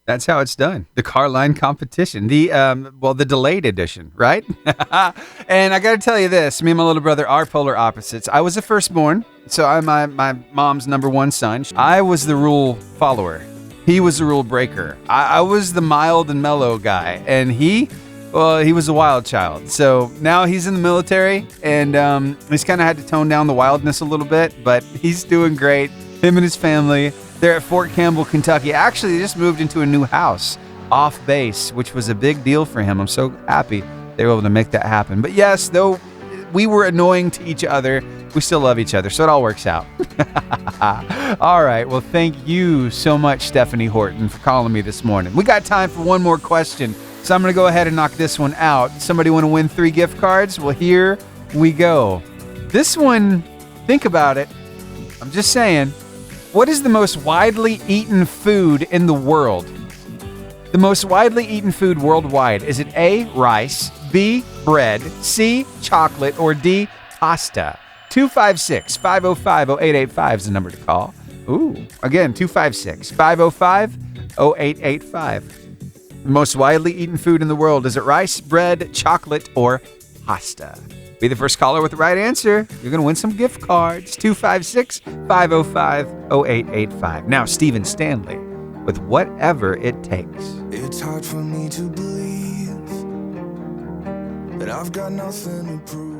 A: that's how it's done. The car line competition, the delayed edition, right? And I got to tell you this, me and my little brother are polar opposites. I was the firstborn, so I'm my mom's number one son. I was the rule follower. He was the rule breaker. I was the mild and mellow guy, and he was a wild child. So now he's in the military, and he's kind of had to tone down the wildness a little bit, but he's doing great. Him and his family, they're at Fort Campbell, Kentucky. Actually, they just moved into a new house off base, which was a big deal for him. I'm so happy they were able to make that happen. But yes, though we were annoying to each other, we still love each other, so it all works out. All right, well, thank you so much, Stephanie Horton, for calling me this morning. We got time for one more question, so I'm going to go ahead and knock this one out. Somebody want to win 3 gift cards? Well, here we go. This one, think about it. I'm just saying, what is the most widely eaten food in the world? The most widely eaten food worldwide. Is it A, rice, B, bread, C, chocolate, or D, pasta? 256-505-0885 is the number to call. Ooh, again, 256-505-0885. The most widely eaten food in the world. Is it rice, bread, chocolate, or pasta? Be the first caller with the right answer. You're going to win some gift cards. 256-505-0885. Now, Stephen Stanley with Whatever It Takes.
B: It's hard for me to believe that I've got nothing to prove.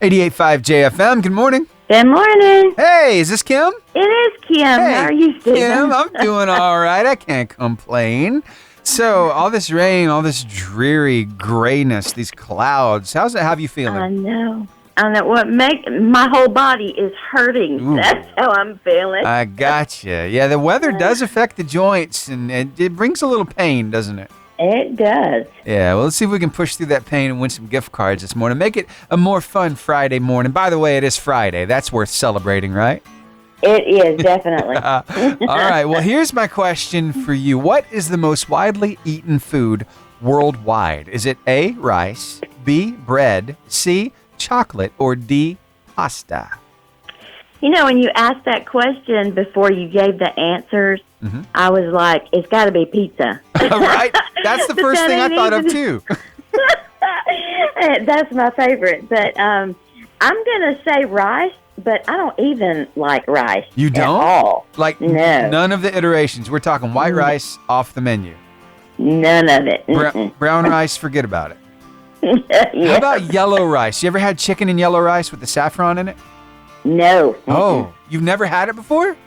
A: 88.5 JFM, good morning.
N: Good morning.
A: Hey, is this Kim?
N: It is Kim.
A: Hey,
N: How are you, Stephen?
A: Kim, I'm doing all right. I can't complain. So, all this rain, all this dreary grayness, these clouds, how's it have you feeling?
N: I know. What my whole body is hurting. Ooh. That's how I'm feeling.
A: I gotcha. Yeah, the weather does affect the joints, and it brings a little pain, doesn't it?
N: It does.
A: Yeah, well, let's see if we can push through that pain and win some gift cards this morning. Make it a more fun Friday morning. By the way, it is Friday. That's worth celebrating, right?
N: It is, definitely.
A: All right, well, here's my question for you. What is the most widely eaten food worldwide? Is it A, rice, B, bread, C, chocolate, or D, pasta?
N: When you asked that question before you gave the answers, I was like, it's got to be pizza.
A: Right? That's the first thing I thought of, too.
N: That's my favorite. But I'm going to say rice, but I don't even like rice.
A: You don't?
N: At all.
A: Like,
N: no.
A: None of the iterations. We're talking white rice off the menu.
N: None of it.
A: Brown rice, forget about it.
N: Yes.
A: How about yellow rice? You ever had chicken and yellow rice with the saffron in it?
N: No.
A: Oh, you've never had it before?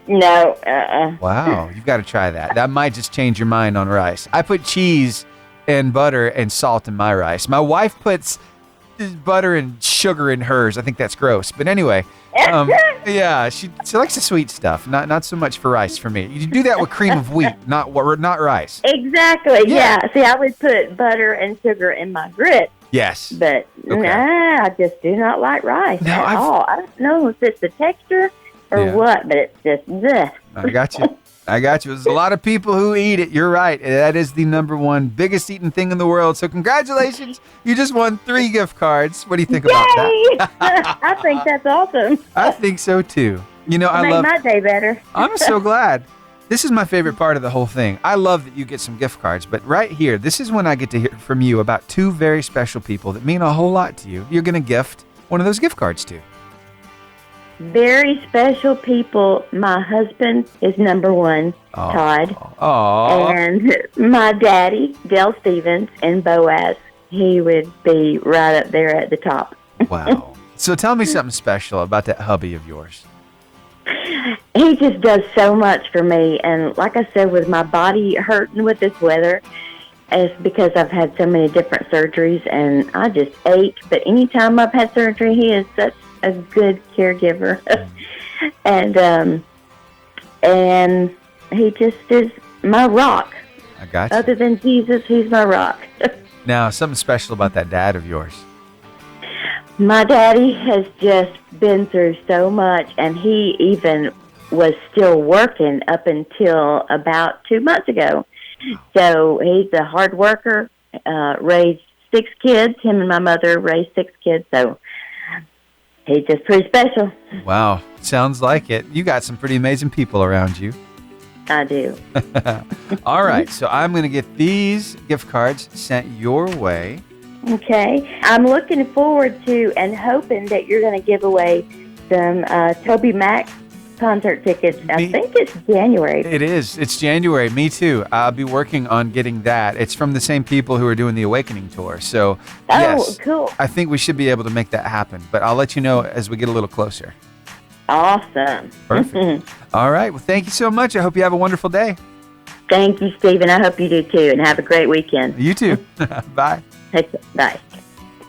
N: No.
A: Wow, you've got to try that. That might just change your mind on rice. I put cheese and butter and salt in my rice. My wife puts butter and sugar in hers. I think that's gross. But anyway, yeah, she likes the sweet stuff. Not so much for rice for me. You do that with cream of wheat, not rice.
N: Exactly. Yeah. See, I would put butter and sugar in my grits.
A: Yes.
N: But I just do not like rice at all. I don't know if it's the texture or what, but it's just bleh.
A: I got you. There's a lot of people who eat it. You're right. That is the number one biggest eaten thing in the world. So congratulations. You just won 3 gift cards. What do you think about that?
N: I think that's awesome.
A: I think so too. I
N: love my day better.
A: I'm so glad. This is my favorite part of the whole thing. I love that you get some gift cards, but right here, this is when I get to hear from you about 2 very special people that mean a whole lot to you. You're going to gift one of those gift cards to.
N: Very special people. My husband is number 1, Todd.
A: Aww.
N: And my daddy, Dale Stevens, and Boaz. He would be right up there at the top.
A: Wow. So tell me something special about that hubby of yours.
N: He just does so much for me. And like I said, with my body hurting with this weather, it's because I've had so many different surgeries and I just ache. But anytime I've had surgery, he is such a good caregiver. And he just is my rock.
A: I got you.
N: Other than Jesus, he's my rock.
A: Now, something special about that dad of yours.
N: My daddy has just been through so much, and he even was still working up until about 2 months ago. So he's a hard worker, raised 6 kids. Him and my mother raised 6 kids, so he's just pretty special.
A: Wow, sounds like it. You got some pretty amazing people around you.
N: I do.
A: All right, so I'm going to get these gift cards sent your way.
N: Okay. I'm looking forward to and hoping that you're going to give away some Toby Mac concert tickets. I think it's January.
A: It is. It's January. Me too. I'll be working on getting that. It's from the same people who are doing the Awakening tour. So, yes,
N: cool.
A: I think we should be able to make that happen. But I'll let you know as we get a little closer.
N: Awesome.
A: Perfect. All right. Well, thank you so much. I hope you have a wonderful day.
N: Thank you, Stephen. I hope you do too, and have a great weekend.
A: You too. Bye.
N: Bye.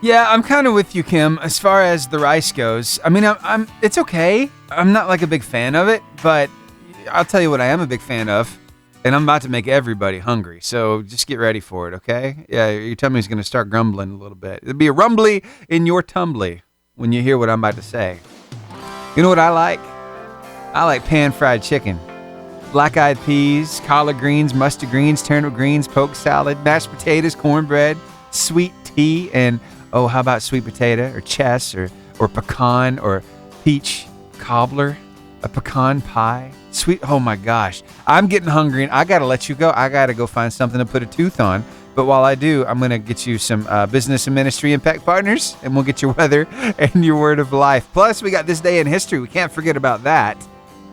A: Yeah, I'm kind of with you, Kim, as far as the rice goes. I mean, I'm it's okay. I'm not like a big fan of it, but I'll tell you what I am a big fan of, and I'm about to make everybody hungry. So just get ready for it, okay? Yeah, your tummy's going to start grumbling a little bit. It'll be a rumbly in your tumbly when you hear what I'm about to say. You know what I like? I like pan-fried chicken. Black-eyed peas, collard greens, mustard greens, turnip greens, poke salad, mashed potatoes, cornbread, sweet tea, and oh, how about sweet potato or chess or pecan or peach cobbler, a pecan pie, sweet. Oh my gosh, I'm getting hungry and I got to let you go. I got to go find something to put a tooth on. But while I do, I'm going to get you some business and ministry impact partners, and we'll get your weather and your word of life. Plus, we got this day in history. We can't forget about that.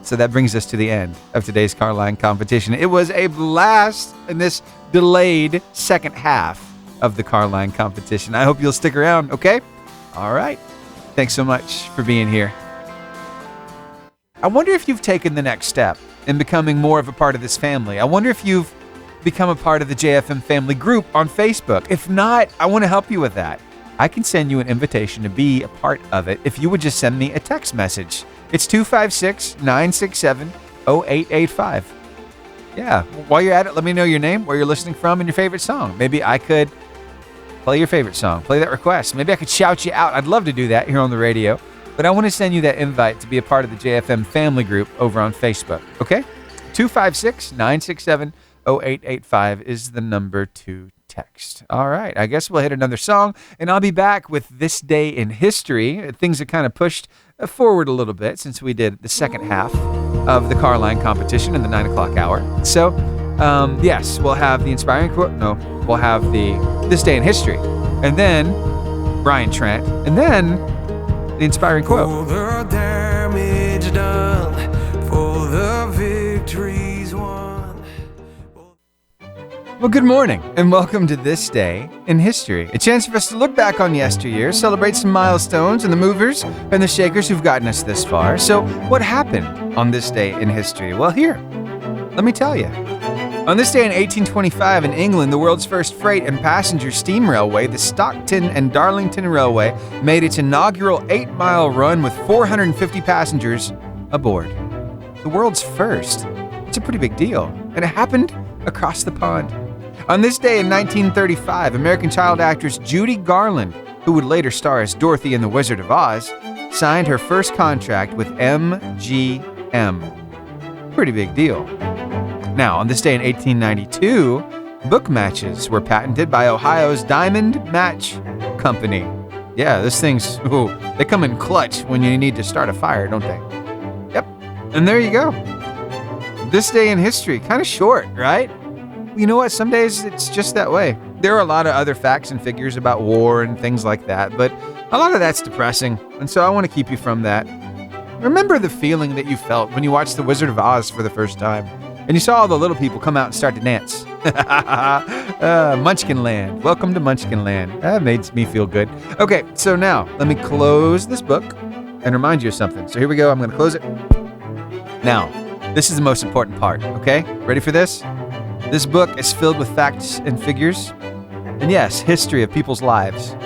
A: So that brings us to the end of today's car line competition. It was a blast in this delayed second half of the car line competition. I hope you'll stick around, okay? All right. Thanks so much for being here. I wonder if you've taken the next step in becoming more of a part of this family. I wonder if you've become a part of the JFM family group on Facebook. If not, I want to help you with that. I can send you an invitation to be a part of it if you would just send me a text message. It's 256-967-0885. Yeah, while you're at it, let me know your name, where you're listening from, and your favorite song. Maybe I could play your favorite song, play that request. Maybe I could shout you out. I'd love to do that here on the radio. But I want to send you that invite to be a part of the JFM family group over on Facebook, okay? 256-967-0885 is the number to text. All right, I guess we'll hit another song, and I'll be back with This Day in History. Things have kind of pushed forward a little bit since we did the second half of the car line competition in the 9 o'clock hour. So, yes, we'll have the inspiring quote. No, we'll have the This Day in History, and then Brian Trent, and then the inspiring quote.
B: For the damage done, for the victories won.
A: Well, good morning, and welcome to This Day in History. A chance for us to look back on yesteryear, celebrate some milestones and the movers and the shakers who've gotten us this far. So, what happened on this day in history? Well, here, let me tell you. On this day in 1825 in England, the world's first freight and passenger steam railway, the Stockton and Darlington Railway, made its inaugural 8-mile run with 450 passengers aboard. The world's first. It's a pretty big deal, and it happened across the pond. On this day in 1935, American child actress Judy Garland, who would later star as Dorothy in The Wizard of Oz, signed her first contract with MGM. Pretty big deal. Now, on this day in 1892, book matches were patented by Ohio's Diamond Match Company. Yeah, those things, they come in clutch when you need to start a fire, don't they? Yep, and there you go. This day in history, kind of short, right? You know what? Some days it's just that way. There are a lot of other facts and figures about war and things like that, but a lot of that's depressing, and so I want to keep you from that. Remember the feeling that you felt when you watched The Wizard of Oz for the first time, and you saw all the little people come out and start to dance. Munchkin Land. Welcome to Munchkin Land. That makes me feel good. Okay, so now let me close this book and remind you of something. So here we go. I'm going to close it. Now, this is the most important part, okay? Ready for this? This book is filled with facts and figures, and yes, history of people's lives.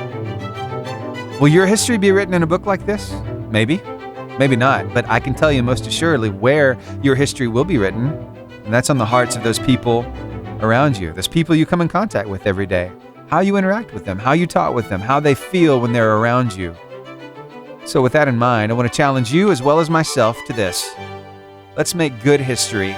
A: Will your history be written in a book like this? Maybe. Maybe not, but I can tell you most assuredly where your history will be written, and that's on the hearts of those people around you, those people you come in contact with every day, how you interact with them, how you talk with them, how they feel when they're around you. So with that in mind, I want to challenge you as well as myself to this. Let's make good history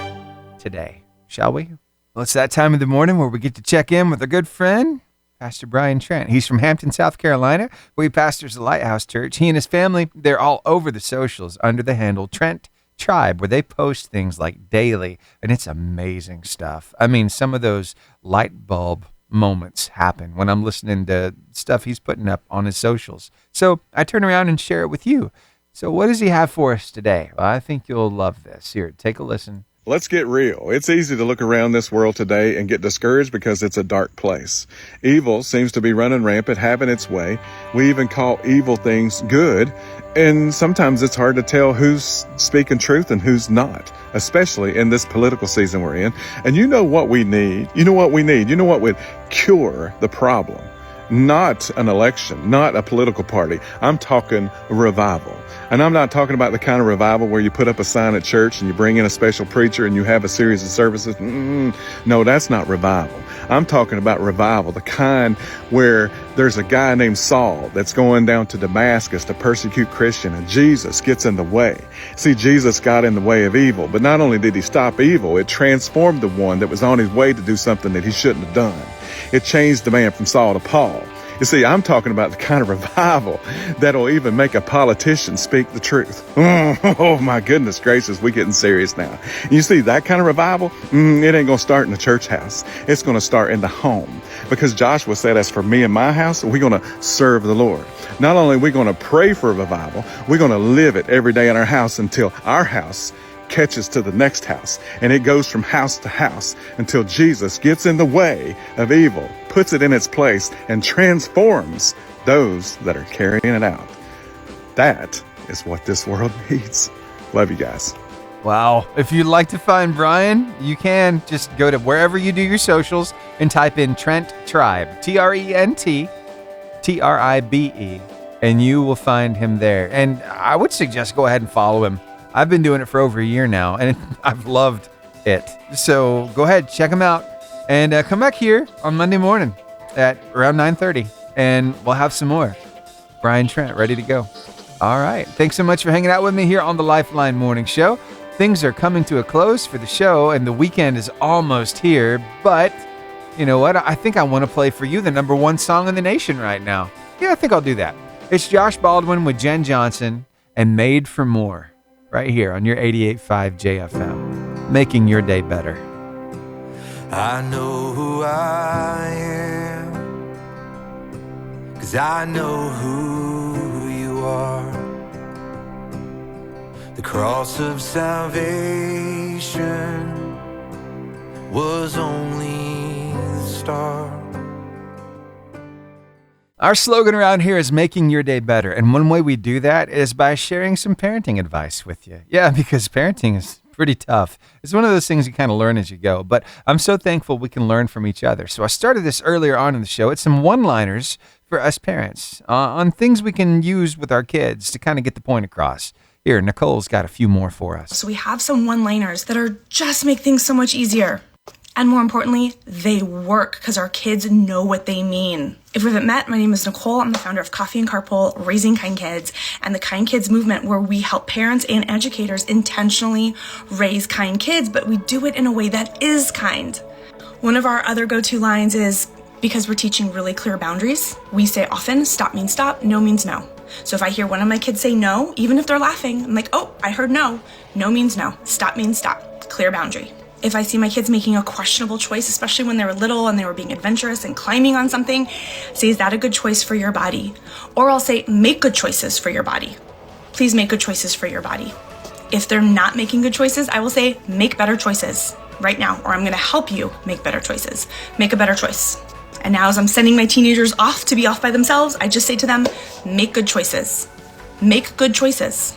A: today, shall we? Well, it's that time of the morning where we get to check in with our good friend, Pastor Brian Trent. He's from Hampton, South Carolina, where he pastors the Lighthouse Church. He and his family, they're all over the socials under the handle Trent Tribe, where they post things like daily, and it's amazing stuff. I mean, some of those light bulb moments happen when I'm listening to stuff he's putting up on his socials. So I turn around and share it with you. So what does he have for us today? Well, I think you'll love this. Here, take a listen.
O: Let's get real. It's easy to look around this world today and get discouraged because it's a dark place. Evil seems to be running rampant, having its way. We even call evil things good. And sometimes it's hard to tell who's speaking truth and who's not, especially in this political season we're in. And you know what we need? You know what we need? You know what would cure the problem? Not an election, not a political party. I'm talking revival. And I'm not talking about the kind of revival where you put up a sign at church and you bring in a special preacher and you have a series of services. No, that's not revival. I'm talking about revival, the kind where there's a guy named Saul that's going down to Damascus to persecute Christians, and Jesus gets in the way. See, Jesus got in the way of evil, but not only did he stop evil, it transformed the one that was on his way to do something that he shouldn't have done. It changed the man from Saul to Paul. You see, I'm talking about the kind of revival that'll even make a politician speak the truth. Oh, my goodness gracious, we're getting serious now. You see, that kind of revival, it ain't going to start in the church house. It's going to start in the home. Because Joshua said, as for me and my house, we're going to serve the Lord. Not only are we going to pray for a revival, we're going to live it every day in our house until our house catches to the next house, and it goes from house to house until Jesus gets in the way of evil, puts it in its place, and transforms those that are carrying it out. That is what this world needs. Love you guys.
A: Wow. If you'd like to find Brian, you can just go to wherever you do your socials and type in Trent Tribe, TRENT TRIBE, and you will find him there. And I would suggest go ahead and follow him. I've been doing it for over a year now, and I've loved it. So go ahead, check him out, and come back here on Monday morning at around 9:30, and we'll have some more. Brian Trent, ready to go. All right. Thanks so much for hanging out with me here on the Lifeline Morning Show. Things are coming to a close for the show, and the weekend is almost here, but you know what? I think I want to play for you the number one song in the nation right now. Yeah, I think I'll do that. It's Josh Baldwin with Jen Johnson and Made for More. Right here on your 88.5 JFM, making your day better.
B: I know who I am, 'cause I know who you are. The cross of salvation was only the start.
A: Our slogan around here is making your day better. And one way we do that is by sharing some parenting advice with you. Yeah, because parenting is pretty tough. It's one of those things you kind of learn as you go. But I'm so thankful we can learn from each other. So I started this earlier on in the show. It's some one-liners for us parents on things we can use with our kids to kind of get the point across. Here, Nichole's got a few more for us.
K: So we have some one-liners that are just make things so much easier. And more importantly, they work because our kids know what they mean. If we haven't met, my name is Nichole. I'm the founder of Coffee and Carpool, Raising Kind Kids, and the Kind Kids movement, where we help parents and educators intentionally raise kind kids, but we do it in a way that is kind. One of our other go-to lines is, because we're teaching really clear boundaries, we say often, stop means stop, no means no. So if I hear one of my kids say no, even if they're laughing, I'm like, oh, I heard no. No means no. Stop means stop. Clear boundary. If I see my kids making a questionable choice, especially when they were little and they were being adventurous and climbing on something, say, is that a good choice for your body? Or I'll say, make good choices for your body. Please make good choices for your body. If they're not making good choices, I will say, make better choices right now, or I'm going to help you make better choices. Make a better choice. And now as I'm sending my teenagers off to be off by themselves, I just say to them, make good choices. Make good choices.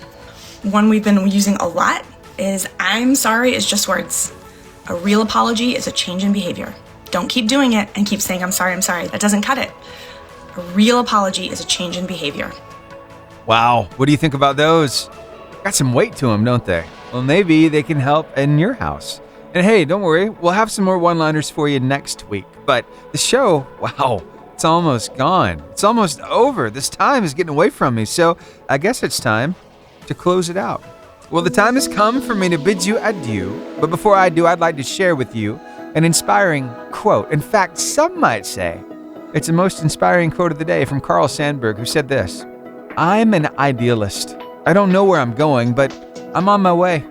K: One we've been using a lot is, I'm sorry is just words. A real apology is a change in behavior. Don't keep doing it and keep saying, I'm sorry. That doesn't cut it. A real apology is a change in behavior.
A: Wow. What do you think about those? Got some weight to them, don't they? Well, maybe they can help in your house. And hey, don't worry. We'll have some more one-liners for you next week. But the show, wow, It's almost gone. It's almost over. This time is getting away from me. So I guess it's time to close it out. Well, the time has come for me to bid you adieu. But before I do, I'd like to share with you an inspiring quote. In fact, some might say it's the most inspiring quote of the day from Carl Sandburg, who said this: "I'm an idealist. I don't know where I'm going, but I'm on my way."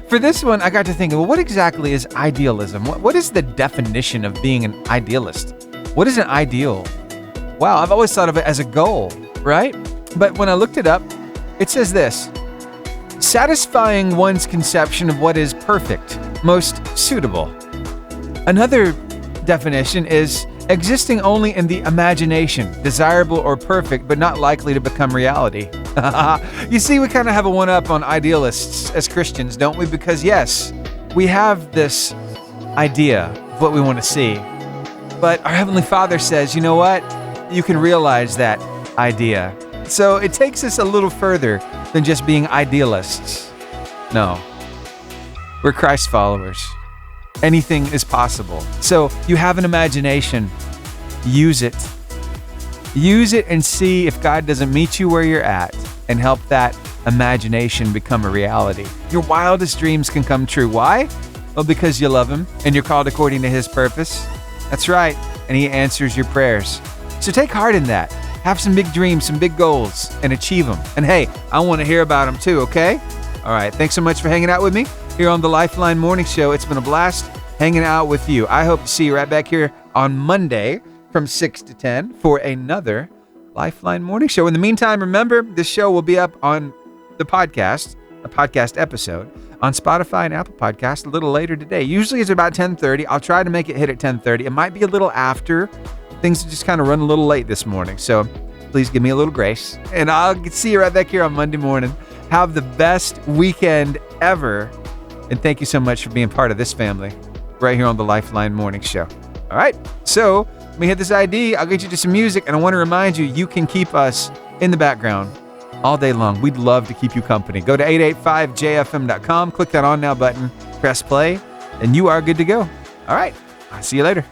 A: For this one, I got to thinking, well, what exactly is idealism? What is the definition of being an idealist? What is an ideal? Wow, I've always thought of it as a goal, right? But when I looked it up, it says this: satisfying one's conception of what is perfect, most suitable. Another definition is existing only in the imagination, desirable or perfect, but not likely to become reality. You see, we kind of have a one-up on idealists as Christians, don't we? Because yes, we have this idea of what we want to see. But our Heavenly Father says, you know what? You can realize that idea. So it takes us a little further than just being idealists. No, we're Christ followers. Anything is possible. So you have an imagination. Use it. Use it and see if God doesn't meet you where you're at and help that imagination become a reality. Your wildest dreams can come true. Why? Well, because you love Him and you're called according to His purpose. That's right. And He answers your prayers. So take heart in that. Have some big dreams, some big goals, and achieve them. And hey, I want to hear about them too, okay? All right. Thanks so much for hanging out with me here on the Lifeline Morning Show. It's been a blast hanging out with you. I hope to see you right back here on Monday from 6 to 10 for another Lifeline Morning Show. In the meantime, remember, this show will be up on the podcast, a podcast episode, on Spotify and Apple Podcasts a little later today. Usually it's about 10:30. I'll try to make it hit at 10:30. It might be a little after. Things just kind of run a little late this morning. So please give me a little grace. And I'll see you right back here on Monday morning. Have the best weekend ever. And thank you so much for being part of this family right here on the Lifeline Morning Show. All right. So let me hit this ID. I'll get you to some music. And I want to remind you, you can keep us in the background all day long. We'd love to keep you company. Go to 885jfm.com, click that On Now button, press play, and you are good to go. All right. I'll see you later.